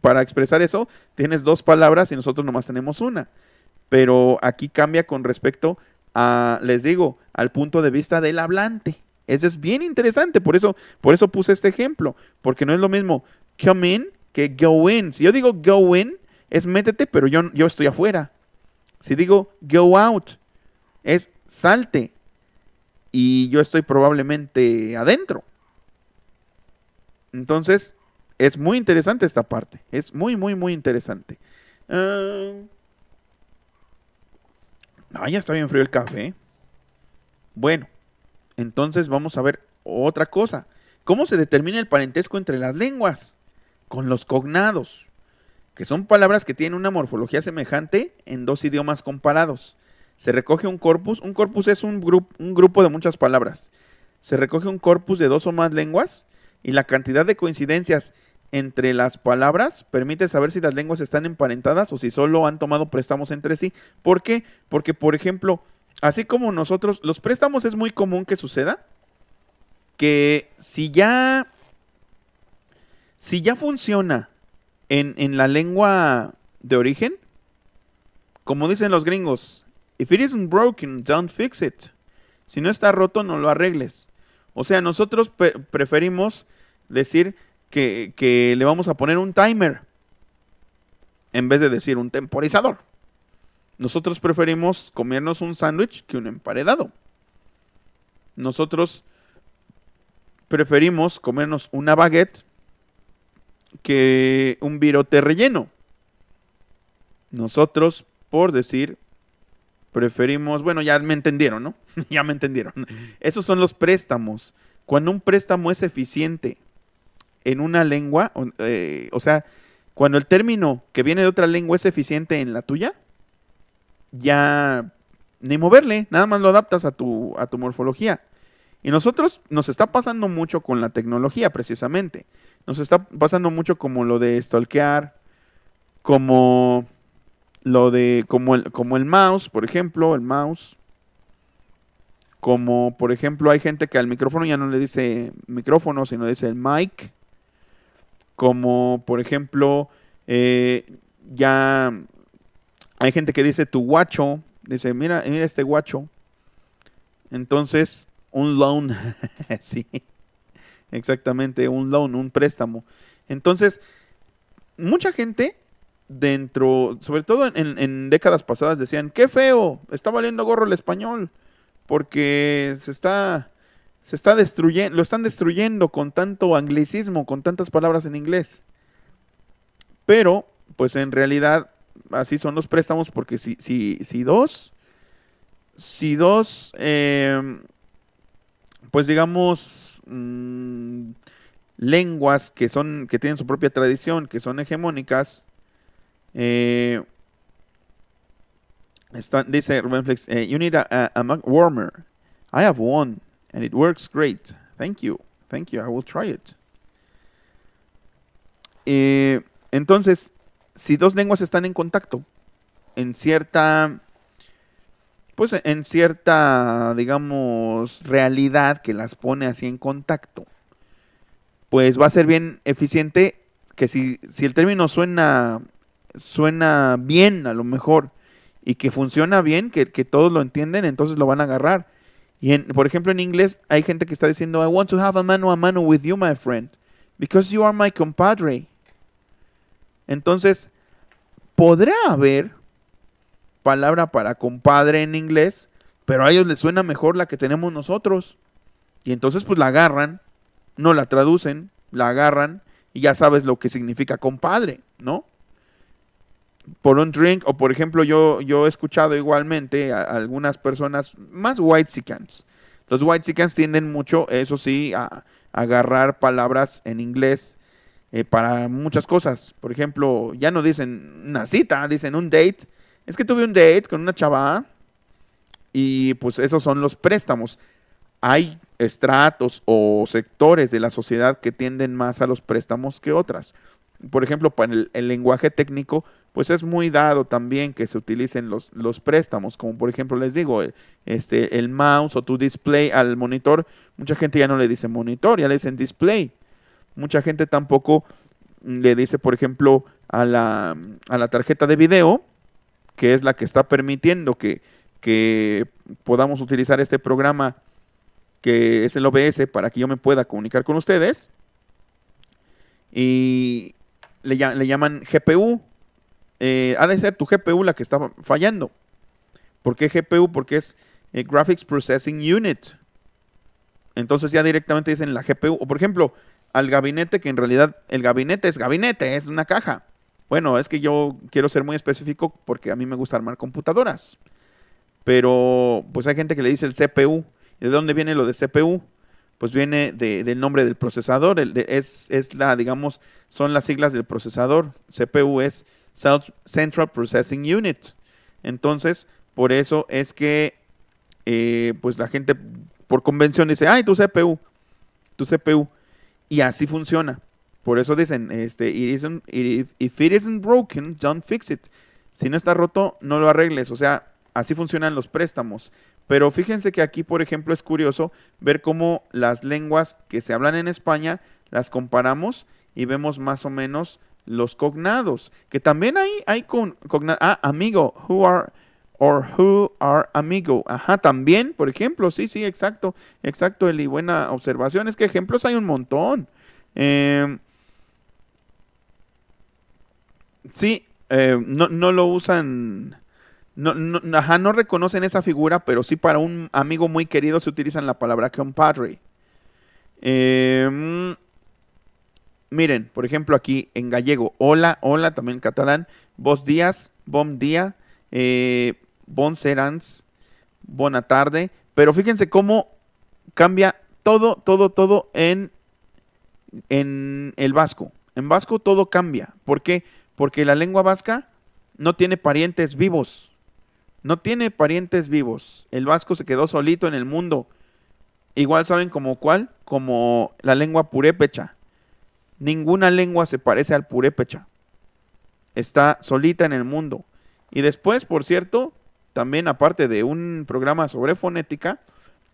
para expresar eso, tienes dos palabras y nosotros nomás tenemos una. Pero aquí cambia con respecto a, les digo, al punto de vista del hablante. Eso es bien interesante, por eso puse este ejemplo, porque no es lo mismo come in que go in. Si yo digo go in, es métete, pero yo estoy afuera. Si digo go out, es salte y yo estoy probablemente adentro. Entonces, es muy interesante esta parte. Es muy, muy, muy interesante. Ya está bien frío el café. Bueno, entonces vamos a ver otra cosa. ¿Cómo se determina el parentesco entre las lenguas? Con los cognados, que son palabras que tienen una morfología semejante en dos idiomas comparados. Se recoge un corpus es un grupo de muchas palabras. Se recoge un corpus de dos o más lenguas y la cantidad de coincidencias entre las palabras permite saber si las lenguas están emparentadas o si solo han tomado préstamos entre sí. ¿Por qué? Porque, por ejemplo, así como nosotros, los préstamos es muy común que suceda, que si ya funciona en la lengua de origen, como dicen los gringos, if it isn't broken, don't fix it. Si no está roto, no lo arregles. O sea, nosotros preferimos decir que le vamos a poner un timer en vez de decir un temporizador. Nosotros preferimos comernos un sándwich que un emparedado. Nosotros preferimos comernos una baguette que un virote relleno. Nosotros, por decir, preferimos, bueno, ya me entendieron, ¿no? Ya me entendieron. Esos son los préstamos. Cuando un préstamo es eficiente en una lengua, o sea, cuando el término que viene de otra lengua es eficiente en la tuya, ya ni moverle, nada más lo adaptas a tu morfología. Y nosotros nos está pasando mucho con la tecnología, precisamente. Nos está pasando mucho como lo de stalkear, como como el mouse, por ejemplo, el mouse. Como, por ejemplo, hay gente que al micrófono ya no le dice micrófono, sino dice el mic. Como, por ejemplo, ya hay gente que dice tu guacho. Dice, mira este guacho. Entonces, un loan. Sí, exactamente, un loan, un préstamo. Entonces, mucha gente sobre todo en décadas pasadas, decían, qué feo, está valiendo gorro el español, porque se está destruyendo, lo están destruyendo con tanto anglicismo, con tantas palabras en inglés. Pero, pues en realidad, así son los préstamos, porque si dos, pues digamos, lenguas que tienen su propia tradición, que son hegemónicas, dice Rubén Flex, you need a Mac warmer. I have one, and it works great. Thank you, I will try it. Entonces, si dos lenguas están en contacto, en cierta, digamos, realidad que las pone así en contacto, pues va a ser bien eficiente que si el término suena bien a lo mejor y que funciona bien, que todos lo entienden, entonces lo van a agarrar. Y por ejemplo en inglés hay gente que está diciendo I want to have a mano with you, my friend, because you are my compadre. Entonces, podrá haber palabra para compadre en inglés, pero a ellos les suena mejor la que tenemos nosotros. Y entonces pues la agarran, no la traducen, la agarran y ya sabes lo que significa compadre, ¿no? Por un drink, o por ejemplo yo he escuchado igualmente a algunas personas más whitexicans. Los whitexicans tienden mucho, eso sí, a agarrar palabras en inglés para muchas cosas. Por ejemplo, ya no dicen una cita, dicen un date. Es que tuve un date con una chava Y pues esos son los préstamos. Hay estratos o sectores de la sociedad que tienden más a los préstamos que otras. Por ejemplo, para el lenguaje técnico, pues es muy dado también que se utilicen los préstamos, como por ejemplo les digo, el mouse o tu display al monitor, mucha gente ya no le dice monitor, ya le dicen display. Mucha gente tampoco le dice, por ejemplo, a la tarjeta de video, que es la que está permitiendo que podamos utilizar este programa que es el OBS para que yo me pueda comunicar con ustedes. Y le llaman GPU. Ha de ser tu GPU la que está fallando. ¿Por qué GPU? Porque es Graphics Processing Unit. Entonces ya directamente dicen la GPU. O por ejemplo, al gabinete, que en realidad el gabinete, es una caja. Bueno, es que yo quiero ser muy específico porque a mí me gusta armar computadoras. Pero pues hay gente que le dice el CPU. ¿Y de dónde viene lo de CPU? Pues viene del nombre del procesador. Digamos, son las siglas del procesador. CPU es Central Processing Unit. Entonces, por eso es que pues la gente por convención dice, ay, tu CPU. Y así funciona. Por eso dicen, if it isn't broken, don't fix it. Si no está roto, no lo arregles. O sea, así funcionan los préstamos. Pero fíjense que aquí, por ejemplo, es curioso ver cómo las lenguas que se hablan en España las comparamos y vemos más o menos los cognados. Que también hay cognados. Ah, amigo, who are amigo. Ajá, también, por ejemplo, sí, exacto, Eli, buena observación. Es que ejemplos hay un montón. Sí, no lo usan, no reconocen esa figura, pero sí para un amigo muy querido se utilizan la palabra compadre. Miren, por ejemplo, aquí en gallego, hola, también en catalán, vos días, bon día, bon serans, bona tarde, pero fíjense cómo cambia todo en el vasco. En vasco todo cambia. ¿Por qué? Porque la lengua vasca no tiene parientes vivos. El vasco se quedó solito en el mundo. Igual saben como cuál, como la lengua purépecha. Ninguna lengua se parece al purépecha. Está solita en el mundo. Y después, por cierto, también aparte de un programa sobre fonética,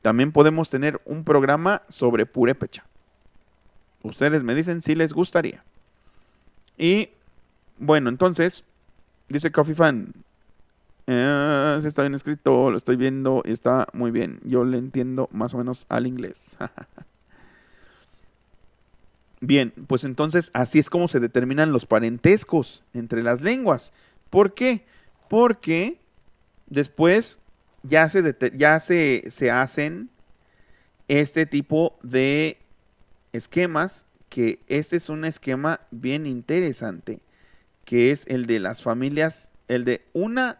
también podemos tener un programa sobre purépecha. Ustedes me dicen si les gustaría. Y bueno, entonces, dice Coffee Fan, si está bien escrito, lo estoy viendo y está muy bien. Yo le entiendo más o menos al inglés. Bien, pues entonces así es como se determinan los parentescos entre las lenguas. ¿Por qué? Porque después ya se hacen este tipo de esquemas, que este es un esquema bien interesante, que es el de las familias, el de una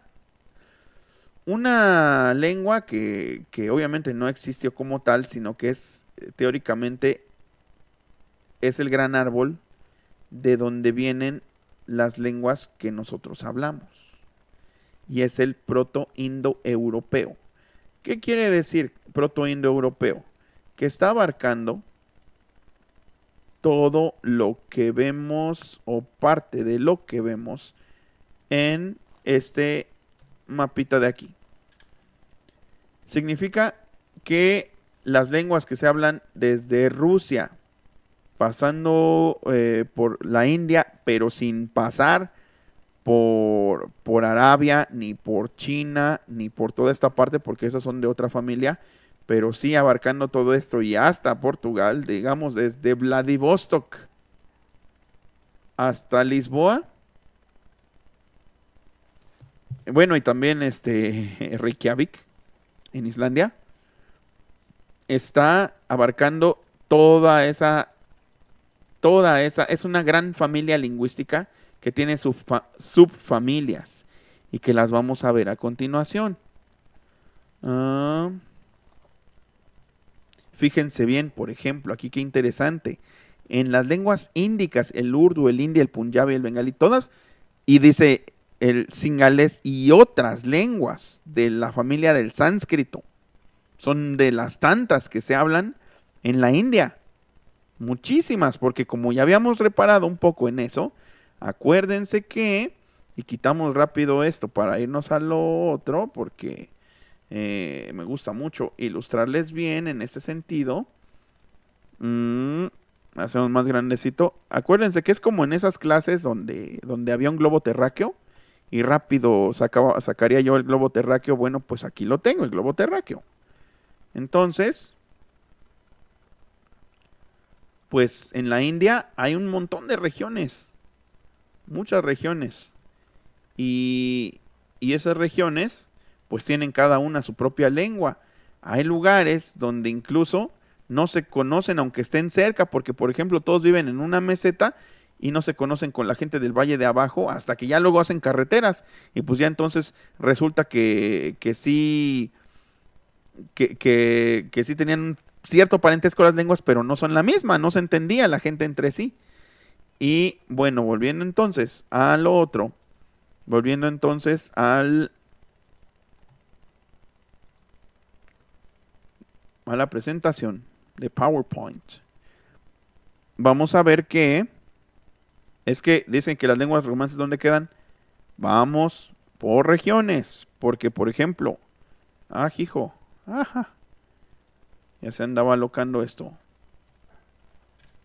lengua que obviamente no existió como tal, sino que es teóricamente es el gran árbol de donde vienen las lenguas que nosotros hablamos. Y es el proto-indoeuropeo. ¿Qué quiere decir proto-indoeuropeo? Que está abarcando todo lo que vemos o parte de lo que vemos en este mapita de aquí. Significa que las lenguas que se hablan desde Rusia, pasando por la India, pero sin pasar por Arabia, ni por China, ni por toda esta parte, porque esas son de otra familia, pero sí abarcando todo esto y hasta Portugal, digamos, desde Vladivostok hasta Lisboa. Bueno, y también Reykjavik, en Islandia, está abarcando toda esa, es una gran familia lingüística que tiene subfamilias y que las vamos a ver a continuación. Fíjense bien, por ejemplo, aquí qué interesante. En las lenguas índicas, el urdu, el hindi, el punjabi, el bengalí, todas, y dice el singalés y otras lenguas de la familia del sánscrito. Son de las tantas que se hablan en la India. Muchísimas, porque como ya habíamos reparado un poco en eso, acuérdense que, y quitamos rápido esto para irnos a lo otro, porque me gusta mucho ilustrarles bien en este sentido. Hacemos más grandecito. Acuérdense que es como en esas clases donde había un globo terráqueo y rápido sacaría yo el globo terráqueo. Bueno, pues aquí lo tengo, el globo terráqueo. Entonces, pues en la India hay un montón de regiones, muchas regiones. Y esas regiones, pues tienen cada una su propia lengua. Hay lugares donde incluso no se conocen aunque estén cerca, porque por ejemplo todos viven en una meseta y no se conocen con la gente del valle de abajo hasta que ya luego hacen carreteras. Y pues ya entonces resulta que sí, que sí tenían un cierto parentesco las lenguas, pero no son la misma, no se entendía la gente entre sí. Y bueno, volviendo entonces a lo otro, volviendo entonces a la presentación de PowerPoint, vamos a ver que es que dicen que las lenguas romances, ¿dónde quedan? Vamos por regiones, porque por ejemplo, hijo, ajá, ya se andaba alocando esto.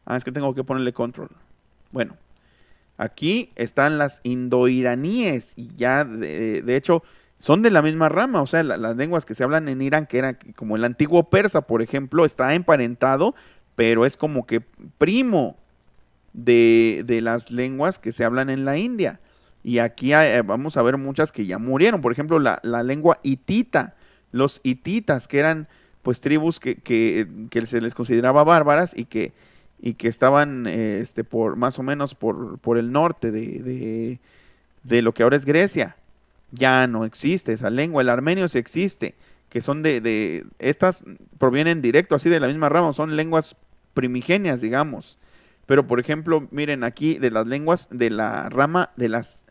Es que tengo que ponerle control. Bueno, aquí están las indoiraníes y ya de hecho son de la misma rama, o sea, las lenguas que se hablan en Irán, que era como el antiguo persa, por ejemplo, está emparentado, pero es como que primo de las lenguas que se hablan en la India. Y aquí vamos a ver muchas que ya murieron, por ejemplo, la lengua hitita, los hititas, que eran pues tribus que se les consideraba bárbaras y que estaban por más o menos por el norte de lo que ahora es Grecia. Ya no existe esa lengua. El armenio sí existe, que son estas provienen directo así de la misma rama, son lenguas primigenias, digamos. Pero por ejemplo, miren aquí de las lenguas de la rama de las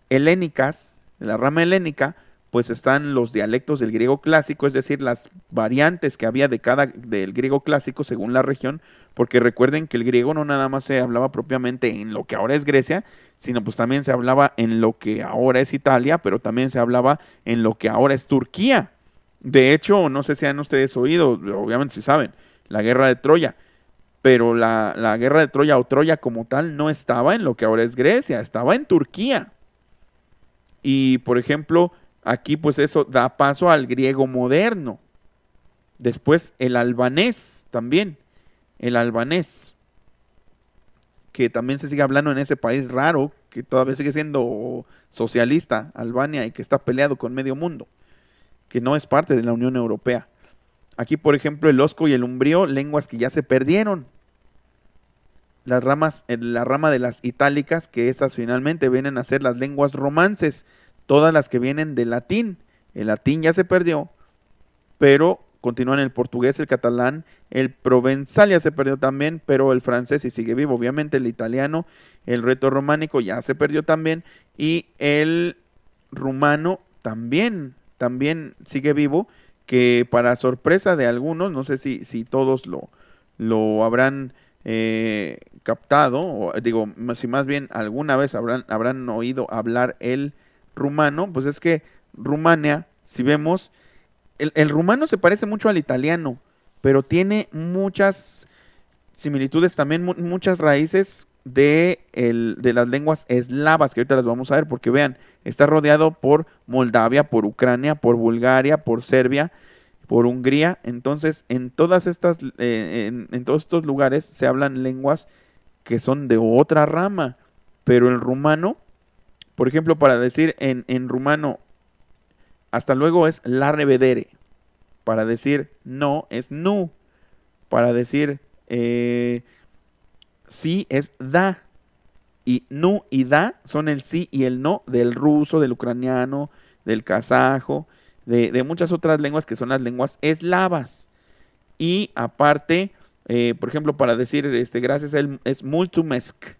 helénicas, de la rama helénica, pues están los dialectos del griego clásico, es decir, las variantes que había del griego clásico según la región, porque recuerden que el griego no nada más se hablaba propiamente en lo que ahora es Grecia, sino pues también se hablaba en lo que ahora es Italia, pero también se hablaba en lo que ahora es Turquía. De hecho, no sé si han ustedes oído, obviamente si saben, la guerra de Troya, pero la guerra de Troya o Troya como tal no estaba en lo que ahora es Grecia, estaba en Turquía. Y por ejemplo, aquí pues eso da paso al griego moderno. Después el albanés también, el albanés, que también se sigue hablando en ese país raro, que todavía sigue siendo socialista, Albania, y que está peleado con medio mundo, que no es parte de la Unión Europea. Aquí, por ejemplo, el osco y el umbrío, lenguas que ya se perdieron. La rama de las itálicas, que esas finalmente vienen a ser las lenguas romances, todas las que vienen del latín. El latín ya se perdió, pero continúan el portugués, el catalán, el provenzal ya se perdió también, pero el francés sí sigue vivo. Obviamente el italiano, el reto-románico ya se perdió también, y el rumano también sigue vivo, que para sorpresa de algunos, no sé si todos lo habrán captado, o digo, si más bien alguna vez habrán oído hablar el rumano, pues es que Rumania, si vemos, el rumano se parece mucho al italiano, pero tiene muchas similitudes también, muchas raíces de las lenguas eslavas, que ahorita las vamos a ver, porque vean, está rodeado por Moldavia, por Ucrania, por Bulgaria, por Serbia, por Hungría. Entonces, en todos estos lugares se hablan lenguas que son de otra rama, pero el rumano, por ejemplo, para decir en rumano, hasta luego es la revedere, para decir no es nu, para decir sí es da, y nu y da son el sí y el no del ruso, del ucraniano, del kazajo, de muchas otras lenguas que son las lenguas eslavas. Y aparte, por ejemplo, para decir gracias a él es mulțumesc.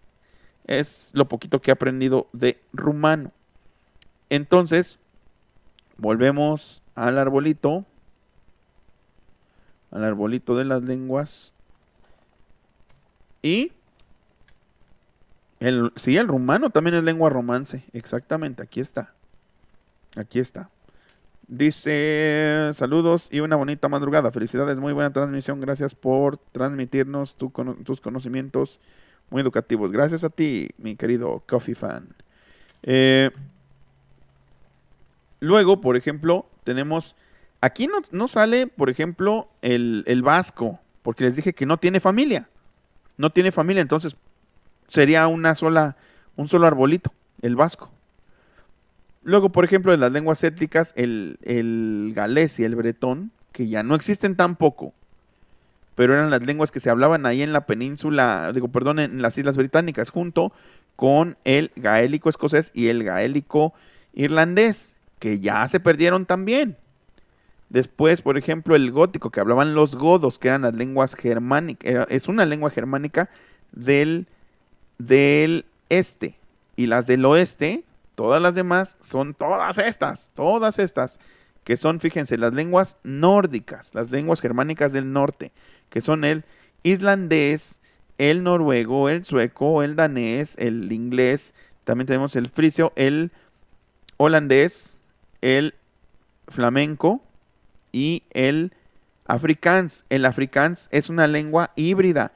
Es lo poquito que he aprendido de rumano. Entonces, volvemos al arbolito de las lenguas. Y sí, el rumano también es lengua romance. Exactamente, aquí está. Aquí está. Dice, saludos y una bonita madrugada. Felicidades, muy buena transmisión. Gracias por transmitirnos tus conocimientos muy educativos. Gracias a ti, mi querido Coffee Fan. Luego, por ejemplo, tenemos, aquí no sale, por ejemplo, el vasco, porque les dije que no tiene familia. No tiene familia, entonces sería un solo arbolito, el vasco. Luego, por ejemplo, de las lenguas étnicas, el galés y el bretón, que ya no existen tampoco, pero eran las lenguas que se hablaban ahí en la península, perdón, en las Islas Británicas, junto con el gaélico escocés y el gaélico irlandés, que ya se perdieron también. Después, por ejemplo, el gótico, que hablaban los godos, que eran las lenguas germánicas, es una lengua germánica del este. Y las del oeste, todas las demás, son todas estas, que son, fíjense, las lenguas nórdicas, las lenguas germánicas del norte, que son el islandés, el noruego, el sueco, el danés, el inglés, también tenemos el frisio, el holandés, el flamenco y el afrikaans. El afrikaans es una lengua híbrida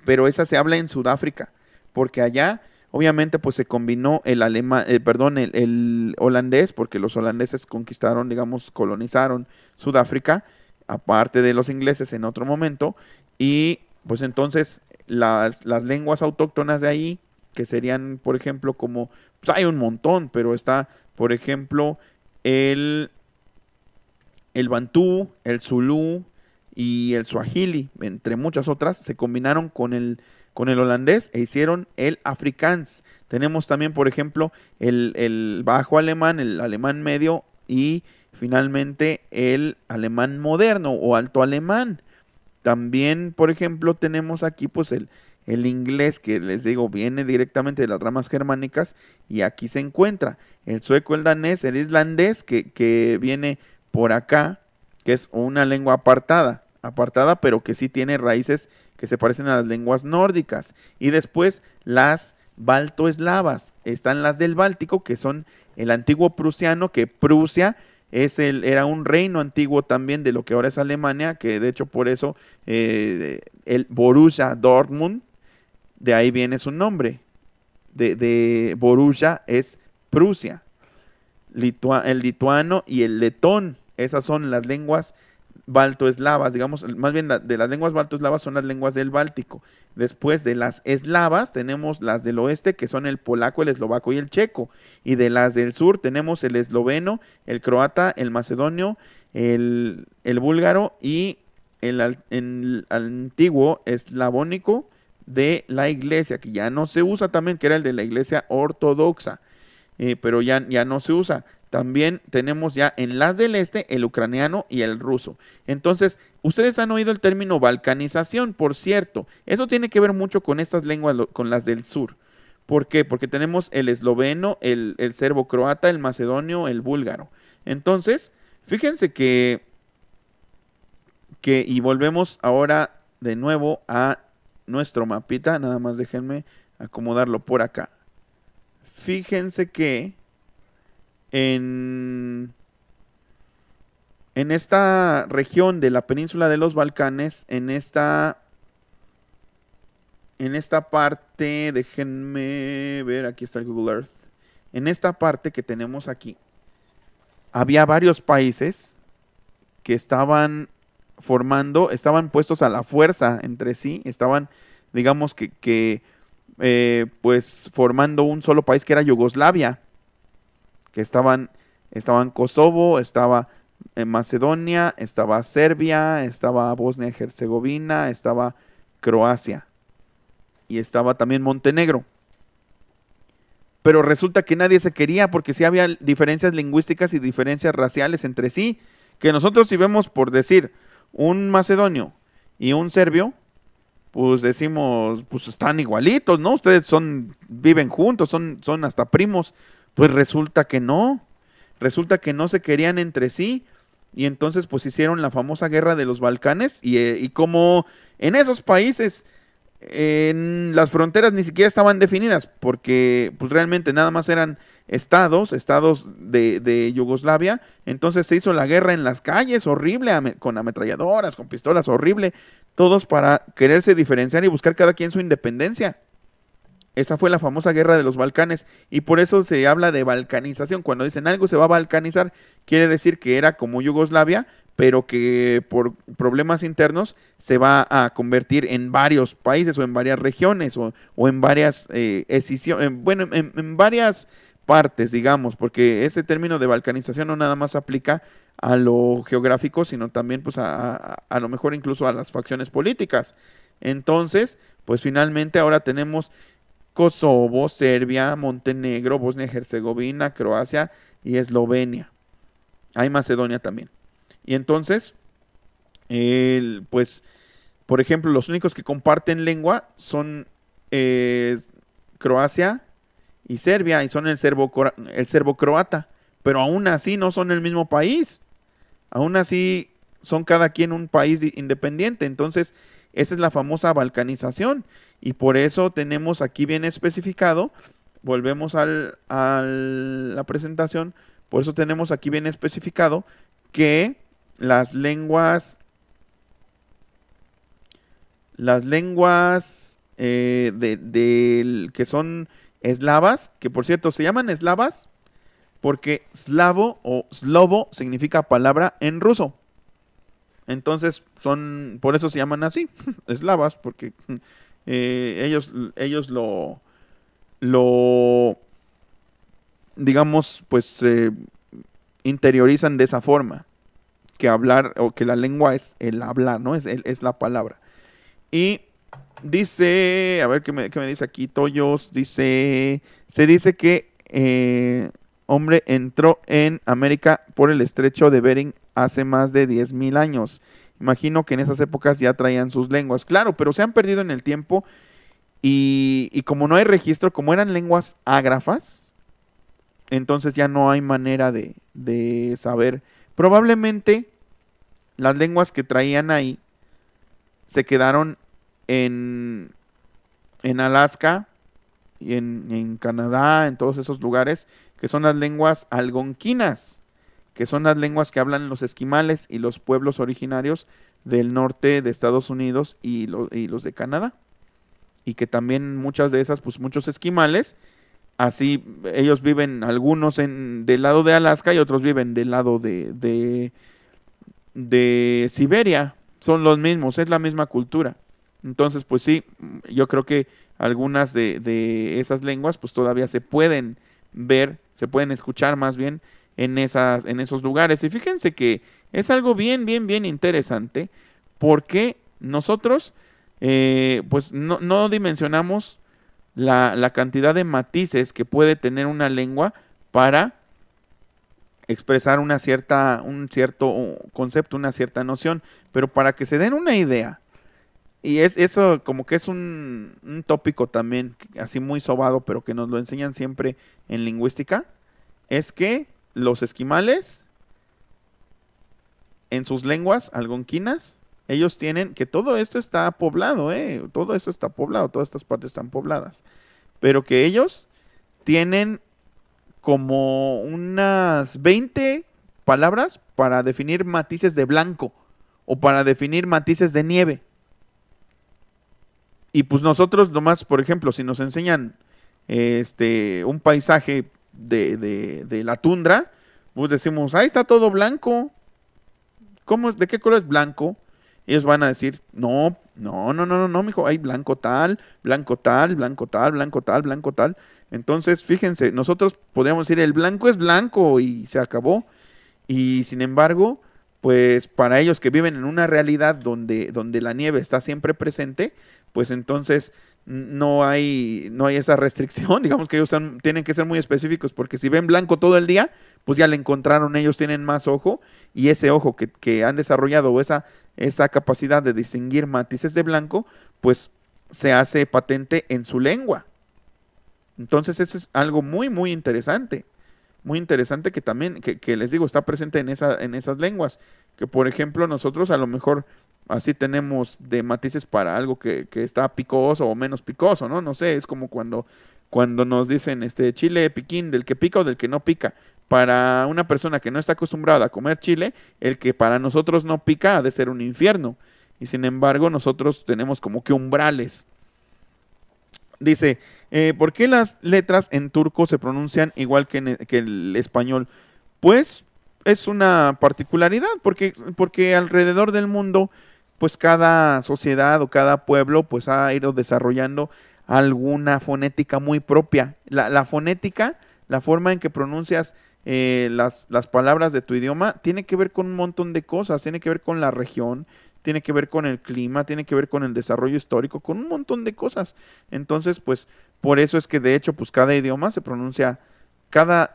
pero esa se habla en Sudáfrica, porque allá obviamente pues se combinó el alemán, el holandés, porque los holandeses conquistaron, digamos, colonizaron Sudáfrica, aparte de los ingleses en otro momento, y pues entonces las lenguas autóctonas de ahí, que serían, por ejemplo, como, pues hay un montón, pero está, por ejemplo, el bantú, el zulú y el suajili, entre muchas otras, se combinaron con el holandés e hicieron el afrikaans. Tenemos también, por ejemplo, el bajo alemán, el alemán medio y finalmente el alemán moderno o alto alemán. También, por ejemplo, tenemos aquí pues el inglés, que les digo, viene directamente de las ramas germánicas y aquí se encuentra. El sueco, el danés, el islandés, que viene por acá, que es una lengua apartada, pero que sí tiene raíces que se parecen a las lenguas nórdicas. Y después las baltoeslavas, están las del Báltico, que son el antiguo prusiano, que Prusia era un reino antiguo también de lo que ahora es Alemania, que de hecho por eso el Borussia Dortmund, de ahí viene su nombre, de Borussia es Prusia. El lituano y el letón, esas son las lenguas baltoeslavas, digamos, más bien de las lenguas baltoeslavas son las lenguas del Báltico. Después de las eslavas tenemos las del oeste, que son el polaco, el eslovaco y el checo. Y de las del sur tenemos el esloveno, el croata, el macedonio, el búlgaro y el antiguo eslavónico de la iglesia, que ya no se usa también, que era el de la iglesia ortodoxa, pero ya no se usa. También tenemos ya en las del este el ucraniano y el ruso. Entonces, ustedes han oído el término balcanización, por cierto. Eso tiene que ver mucho con estas lenguas, con las del sur. ¿Por qué? Porque tenemos el esloveno, el serbo-croata, el macedonio, el búlgaro. Entonces, fíjense y volvemos ahora de nuevo a nuestro mapita. Nada más déjenme acomodarlo por acá. Fíjense que en esta región de la península de los Balcanes, en esta parte, déjenme ver, aquí está el Google Earth, en esta parte que tenemos aquí, había varios países que estaban puestos a la fuerza entre sí, estaban, digamos pues formando un solo país que era Yugoslavia, que estaban Kosovo, estaba Macedonia, estaba Serbia, estaba Bosnia-Herzegovina, estaba Croacia y estaba también Montenegro. Pero resulta que nadie se quería porque sí había diferencias lingüísticas y diferencias raciales entre sí, que nosotros si vemos, por decir, un macedonio y un serbio, pues decimos, pues están igualitos, ¿no? Ustedes viven juntos, son hasta primos. Pues resulta que no se querían entre sí, y entonces pues hicieron la famosa guerra de los Balcanes, y como en esos países las fronteras ni siquiera estaban definidas, porque pues realmente nada más eran estados de Yugoslavia. Entonces se hizo la guerra en las calles, horrible, con ametralladoras, con pistolas, horrible, todos para quererse diferenciar y buscar cada quien su independencia. Esa fue la famosa guerra de los Balcanes, y por eso se habla de balcanización. Cuando dicen algo se va a balcanizar, quiere decir que era como Yugoslavia, pero que por problemas internos se va a convertir en varios países o en varias regiones o en varias escisiones, bueno, en varias partes, digamos, porque ese término de balcanización no nada más aplica a lo geográfico, sino también pues a lo mejor incluso a las facciones políticas. Entonces, pues finalmente ahora tenemos Kosovo, Serbia, Montenegro, Bosnia y Herzegovina, Croacia y Eslovenia. Hay Macedonia también. Y entonces, pues, por ejemplo, los únicos que comparten lengua son Croacia y Serbia, y son el serbo-croata. Pero aún así no son el mismo país. Aún así son cada quien un país independiente. Entonces, esa es la famosa balcanización. Y por eso tenemos aquí bien especificado, volvemos a la presentación, por eso tenemos aquí bien especificado que las lenguas que son eslavas, que por cierto se llaman eslavas porque slavo o slovo significa palabra en ruso. Entonces por eso se llaman así, eslavas, porque ellos lo digamos, pues interiorizan de esa forma, que hablar o que la lengua es el hablar, ¿no? Es la palabra. Y dice, a ver qué me dice aquí, Toyos, se dice que hombre entró en América por el estrecho de Bering hace más de 10,000 años. Imagino que en esas épocas ya traían sus lenguas, claro, pero se han perdido en el tiempo y como no hay registro, como eran lenguas ágrafas, entonces ya no hay manera de saber. Probablemente las lenguas que traían ahí se quedaron en Alaska y en Canadá, en todos esos lugares, que son las lenguas algonquinas, que son las lenguas que hablan los esquimales y los pueblos originarios del norte de Estados Unidos y los de Canadá. Y que también muchas de esas, pues muchos esquimales, así ellos viven algunos del lado de Alaska y otros viven del lado de Siberia. Son los mismos, es la misma cultura. Entonces, pues sí, yo creo que algunas de esas lenguas pues todavía se pueden ver, se pueden escuchar más bien en esos lugares. Y fíjense que es algo bien, bien, bien interesante, porque nosotros pues no dimensionamos la cantidad de matices que puede tener una lengua para expresar un cierto concepto, una cierta noción. Pero para que se den una idea, y eso como que es un tópico también, así muy sobado, pero que nos lo enseñan siempre en lingüística, es que los esquimales, en sus lenguas algonquinas, ellos tienen, que todo esto está poblado, todo esto está poblado, todas estas partes están pobladas, pero que ellos tienen como unas 20 palabras para definir matices de blanco o para definir matices de nieve. Y pues nosotros nomás, por ejemplo, si nos enseñan un paisaje de la tundra, pues decimos, ahí está todo blanco. ¿De qué color es blanco? Ellos van a decir, no, mijo, hay blanco tal, blanco tal, blanco tal, blanco tal, blanco tal. Entonces, fíjense, nosotros podríamos decir, el blanco es blanco y se acabó. Y sin embargo, pues para ellos que viven en una realidad donde la nieve está siempre presente, pues entonces no hay esa restricción. Digamos que ellos tienen que ser muy específicos, porque si ven blanco todo el día, pues ya le encontraron, ellos tienen más ojo, y ese ojo que han desarrollado, o esa capacidad de distinguir matices de blanco, pues se hace patente en su lengua. Entonces eso es algo muy, muy interesante que también, que les digo, está presente en esas lenguas. Que por ejemplo nosotros a lo mejor así tenemos de matices para algo que está picoso o menos picoso, ¿no? No sé, es como cuando nos dicen chile piquín, del que pica o del que no pica. Para una persona que no está acostumbrada a comer chile, el que para nosotros no pica ha de ser un infierno. Y sin embargo, nosotros tenemos como que umbrales. Dice, ¿por qué las letras en turco se pronuncian igual que el español? Pues es una particularidad, porque alrededor del mundo, pues cada sociedad o cada pueblo, pues ha ido desarrollando alguna fonética muy propia. La fonética, la forma en que pronuncias las palabras de tu idioma, tiene que ver con un montón de cosas, tiene que ver con la región, tiene que ver con el clima, tiene que ver con el desarrollo histórico, con un montón de cosas. Entonces, pues, por eso es que de hecho, pues cada idioma se pronuncia, cada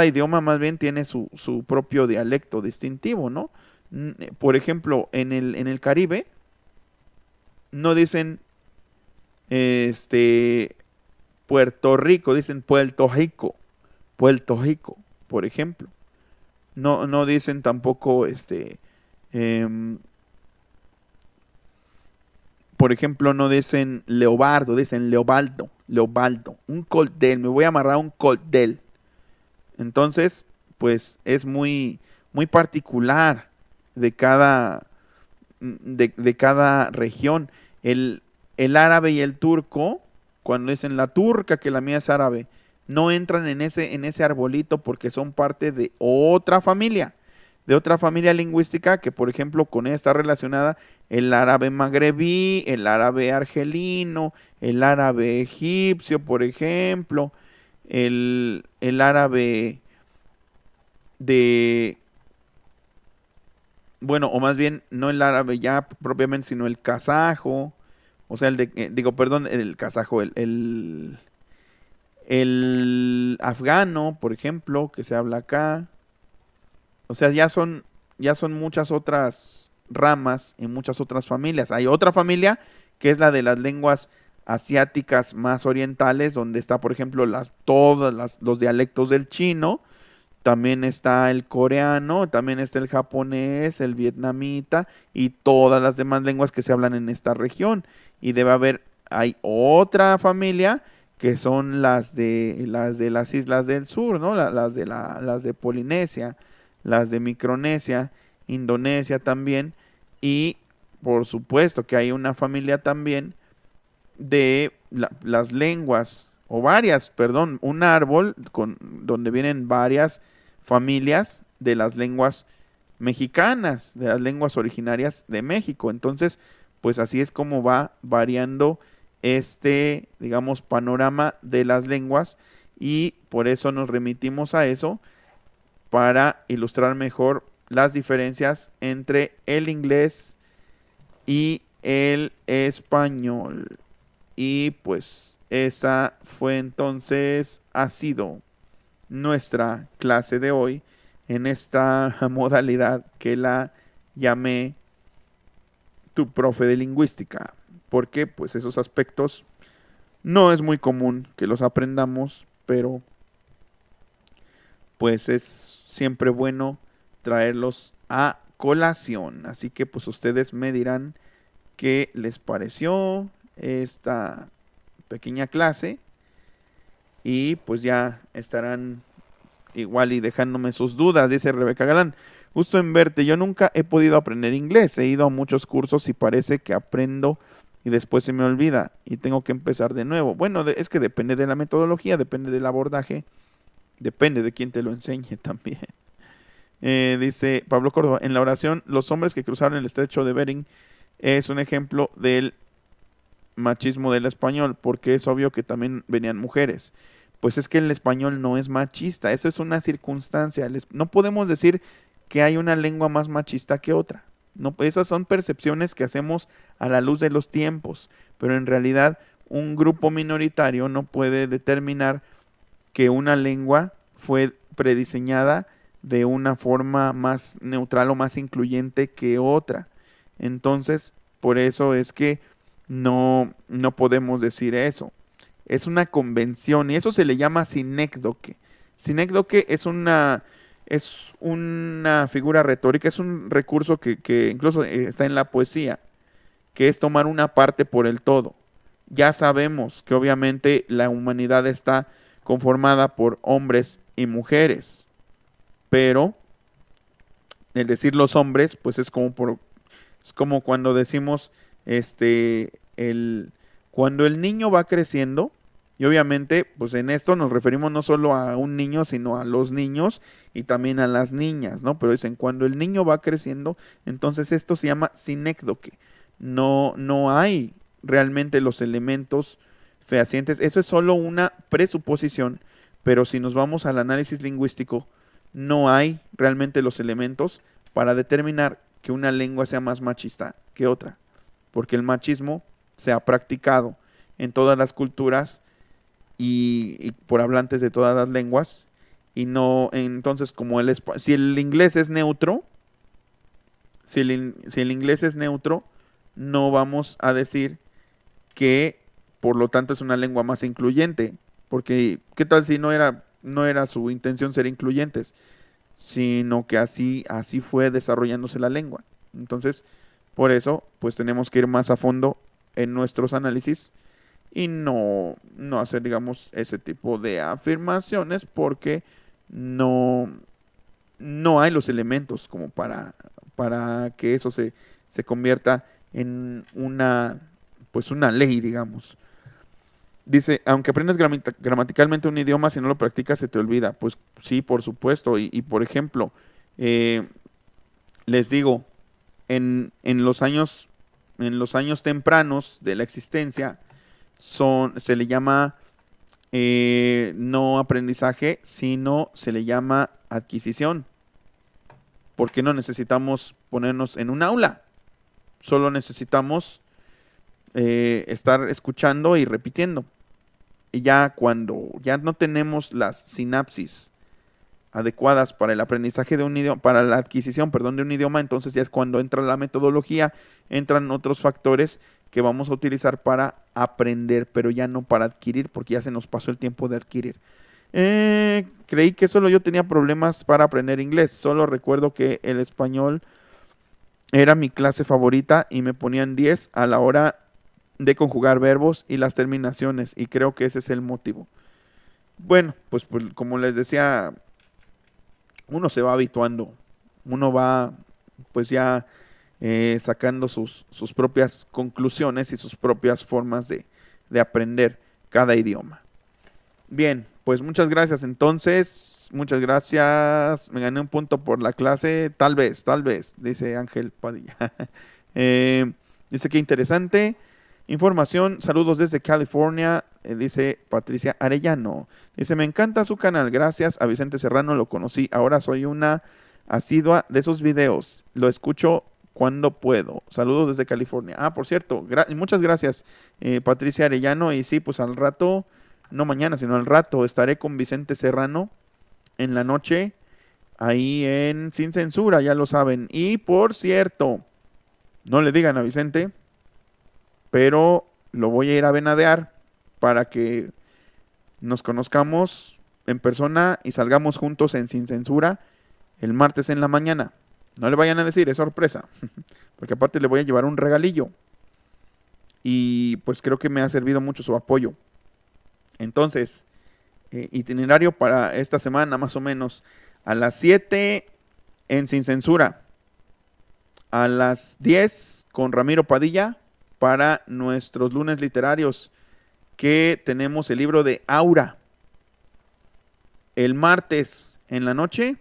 idioma más bien tiene su propio dialecto distintivo, ¿no? Por ejemplo, en el Caribe no dicen este Puerto Rico, dicen Puerto Rico, por ejemplo. No dicen tampoco em, por ejemplo, no dicen Leobardo, dicen Leobaldo, un cordel, me voy a amarrar a un cordel. Entonces, pues es muy, muy particular de cada región. El árabe y el turco, cuando dicen la turca, que la mía es árabe, no entran en ese arbolito porque son parte de otra familia lingüística que, por ejemplo, con ella está relacionada el árabe magrebí, el árabe argelino, el árabe egipcio, por ejemplo, el árabe de, bueno, o más bien no el árabe ya propiamente, sino el kazajo, o sea, perdón, el kazajo, el afgano, por ejemplo, que se habla acá. O sea, ya son muchas otras ramas en muchas otras familias. Hay otra familia que es la de las lenguas asiáticas más orientales, donde está, por ejemplo, todos los dialectos del chino. También está el coreano, también está el japonés, el vietnamita y todas las demás lenguas que se hablan en esta región. Y hay otra familia que son las islas del sur, ¿no? Las de Polinesia, las de Micronesia, Indonesia también. Y por supuesto que hay una familia también de las lenguas, o varias, perdón, un árbol donde vienen varias familias de las lenguas mexicanas, de las lenguas originarias de México. Entonces, pues así es como va variando digamos, panorama de las lenguas y por eso nos remitimos a eso para ilustrar mejor las diferencias entre el inglés y el español. Y pues esa fue entonces, ha sido nuestra clase de hoy en esta modalidad que la llamé tu profe de lingüística, porque pues esos aspectos no es muy común que los aprendamos, pero pues es siempre bueno traerlos a colación. Así que pues ustedes me dirán qué les pareció esta pequeña clase y pues ya estarán igual y dejándome sus dudas, dice Rebeca Galán. Gusto en verte, yo nunca he podido aprender inglés, he ido a muchos cursos y parece que aprendo y después se me olvida y tengo que empezar de nuevo. Bueno, es que depende de la metodología, depende del abordaje, depende de quién te lo enseñe también. Dice Pablo Córdoba, en la oración, los hombres que cruzaron el estrecho de Bering es un ejemplo del machismo del español, porque es obvio que también venían mujeres. Pues es que el español no es machista, eso es una circunstancia. No podemos decir que hay una lengua más machista que otra. No, esas son percepciones que hacemos a la luz de los tiempos, pero en realidad un grupo minoritario no puede determinar que una lengua fue prediseñada de una forma más neutral o más incluyente que otra. Entonces, por eso es que no podemos decir eso. es una convención y eso se le llama sinécdoque. Sinécdoque es una figura retórica, es un recurso que incluso está en la poesía, que es tomar una parte por el todo. Ya sabemos que obviamente la humanidad está conformada por hombres y mujeres, pero el decir los hombres, pues es como cuando decimos, cuando el niño va creciendo, y obviamente, pues en esto nos referimos no solo a un niño, sino a los niños y también a las niñas, ¿no? Pero dicen, cuando el niño va creciendo, entonces esto se llama sinécdoque. No hay realmente los elementos fehacientes. Eso es solo una presuposición, pero si nos vamos al análisis lingüístico, no hay realmente los elementos para determinar que una lengua sea más machista que otra, porque el machismo se ha practicado en todas las culturas y por hablantes de todas las lenguas, y no, entonces como si el inglés es neutro, si el inglés es neutro, no vamos a decir que por lo tanto es una lengua más incluyente, porque ¿qué tal si no era su intención ser incluyentes, sino que así fue desarrollándose la lengua? Entonces, por eso, pues tenemos que ir más a fondo en nuestros análisis y no hacer, digamos, ese tipo de afirmaciones porque no, no hay los elementos como para que eso se convierta en pues una ley, digamos. Dice, aunque aprendes gramaticalmente un idioma, si no lo practicas se te olvida. Pues sí, por supuesto. Y por ejemplo, eh, les digo, en los años tempranos de la existencia, se le llama no aprendizaje, sino se le llama adquisición. Porque no necesitamos ponernos en un aula, solo necesitamos estar escuchando y repitiendo. Y ya cuando ya no tenemos las sinapsis adecuadas para el aprendizaje de un idioma, para la adquisición, perdón, de un idioma, entonces ya es cuando entra la metodología, entran otros factores que vamos a utilizar para aprender, pero ya no para adquirir, porque ya se nos pasó el tiempo de adquirir. Creí que solo yo tenía problemas para aprender inglés, solo recuerdo que el español era mi clase favorita y me ponían 10 a la hora de conjugar verbos y las terminaciones, y creo que ese es el motivo. Bueno, pues como les decía, uno se va habituando, uno va pues ya sacando sus propias conclusiones y sus propias formas de aprender cada idioma. Bien, pues muchas gracias entonces, muchas gracias, me gané un punto por la clase, tal vez, dice Ángel Padilla. Dice que interesante información, saludos desde California, dice Patricia Arellano. Dice, me encanta su canal, gracias a Vicente Serrano, lo conocí, ahora soy una asidua de sus videos, lo escucho cuando puedo. Saludos desde California. Ah, por cierto, muchas gracias Patricia Arellano, y sí, pues al rato, no mañana, sino al rato, estaré con Vicente Serrano en la noche, ahí en Sin Censura, ya lo saben. Y por cierto, no le digan a Vicente, pero lo voy a ir a venadear para que nos conozcamos en persona y salgamos juntos en Sin Censura el martes en la mañana. No le vayan a decir, es sorpresa, porque aparte le voy a llevar un regalillo. Y pues creo que me ha servido mucho su apoyo. Entonces, itinerario para esta semana más o menos: a las 7 en Sin Censura, a las 10 con Ramiro Padilla para nuestros lunes literarios, que tenemos el libro de Aura. El martes en la noche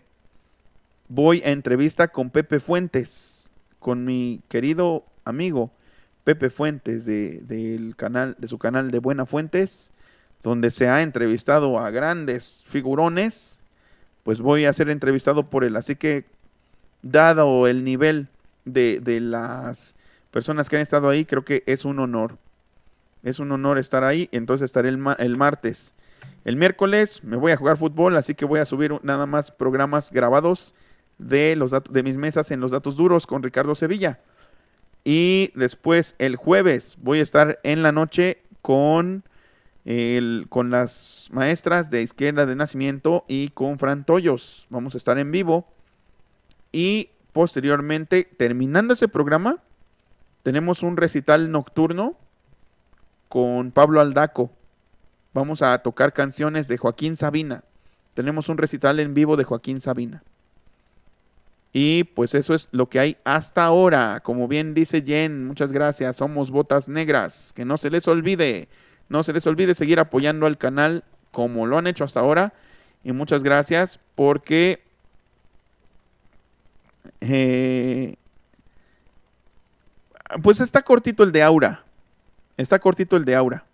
voy a entrevista con Pepe Fuentes, con mi querido amigo Pepe Fuentes de su canal de Buena Fuentes, donde se ha entrevistado a grandes figurones. Pues voy a ser entrevistado por él, así que dado el nivel de las personas que han estado ahí, creo que es un honor. Es un honor estar ahí, entonces estaré el martes. El miércoles me voy a jugar fútbol, así que voy a subir nada más programas grabados de mis mesas en los datos duros con Ricardo Sevilla. Y después el jueves voy a estar en la noche con con las maestras de Izquierda de Nacimiento y con Fran Toyos. Vamos a estar en vivo. Y posteriormente, terminando ese programa, tenemos un recital nocturno con Pablo Aldaco. Vamos a tocar canciones de Joaquín Sabina. Tenemos un recital en vivo de Joaquín Sabina. Y pues eso es lo que hay hasta ahora. Como bien dice Jen, muchas gracias. Somos Botas Negras. Que no se les olvide. No se les olvide seguir apoyando al canal como lo han hecho hasta ahora. Y muchas gracias porque pues está cortito el de Aura. Está cortito el de Aura.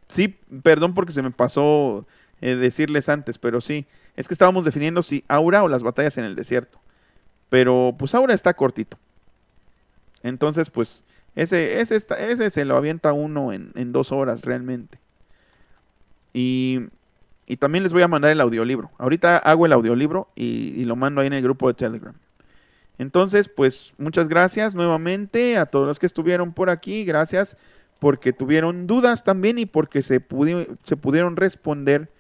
Sí, perdón porque se me pasó decirles antes, pero sí. Es que estábamos definiendo si Aura o las batallas en el desierto. Pero pues Aura está cortito. Entonces, pues, ese se lo avienta uno en 2 horas realmente. Y también les voy a mandar el audiolibro. Ahorita hago el audiolibro y lo mando ahí en el grupo de Telegram. Entonces, pues, muchas gracias nuevamente a todos los que estuvieron por aquí. Gracias porque tuvieron dudas también y porque se pudieron responder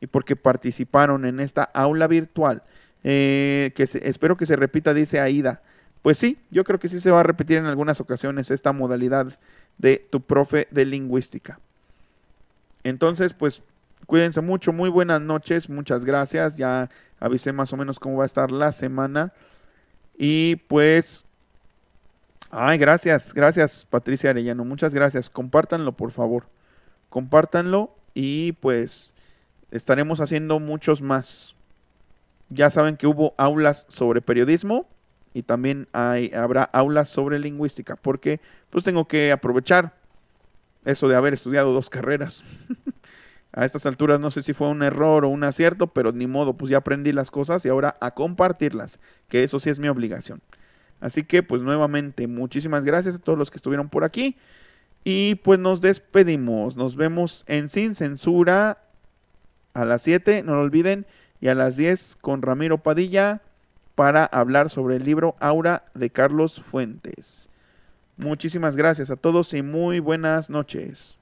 y porque participaron en esta aula virtual. Espero que se repita, dice Aida. Pues sí, yo creo que sí se va a repetir en algunas ocasiones esta modalidad de tu profe de lingüística. Entonces, pues cuídense mucho, muy buenas noches, muchas gracias. Ya avisé más o menos cómo va a estar la semana. Y pues, gracias Patricia Arellano, muchas gracias. Compártanlo, por favor. Compártanlo y pues estaremos haciendo muchos más. Ya saben que hubo aulas sobre periodismo y también habrá aulas sobre lingüística, porque pues tengo que aprovechar eso de haber estudiado 2 carreras. A estas alturas no sé si fue un error o un acierto, pero ni modo, pues ya aprendí las cosas y ahora a compartirlas, que eso sí es mi obligación. Así que pues nuevamente muchísimas gracias a todos los que estuvieron por aquí y pues nos despedimos. Nos vemos en Sin Censura a las 7, no lo olviden, y a las 10 con Ramiro Padilla para hablar sobre el libro Aura de Carlos Fuentes. Muchísimas gracias a todos y muy buenas noches.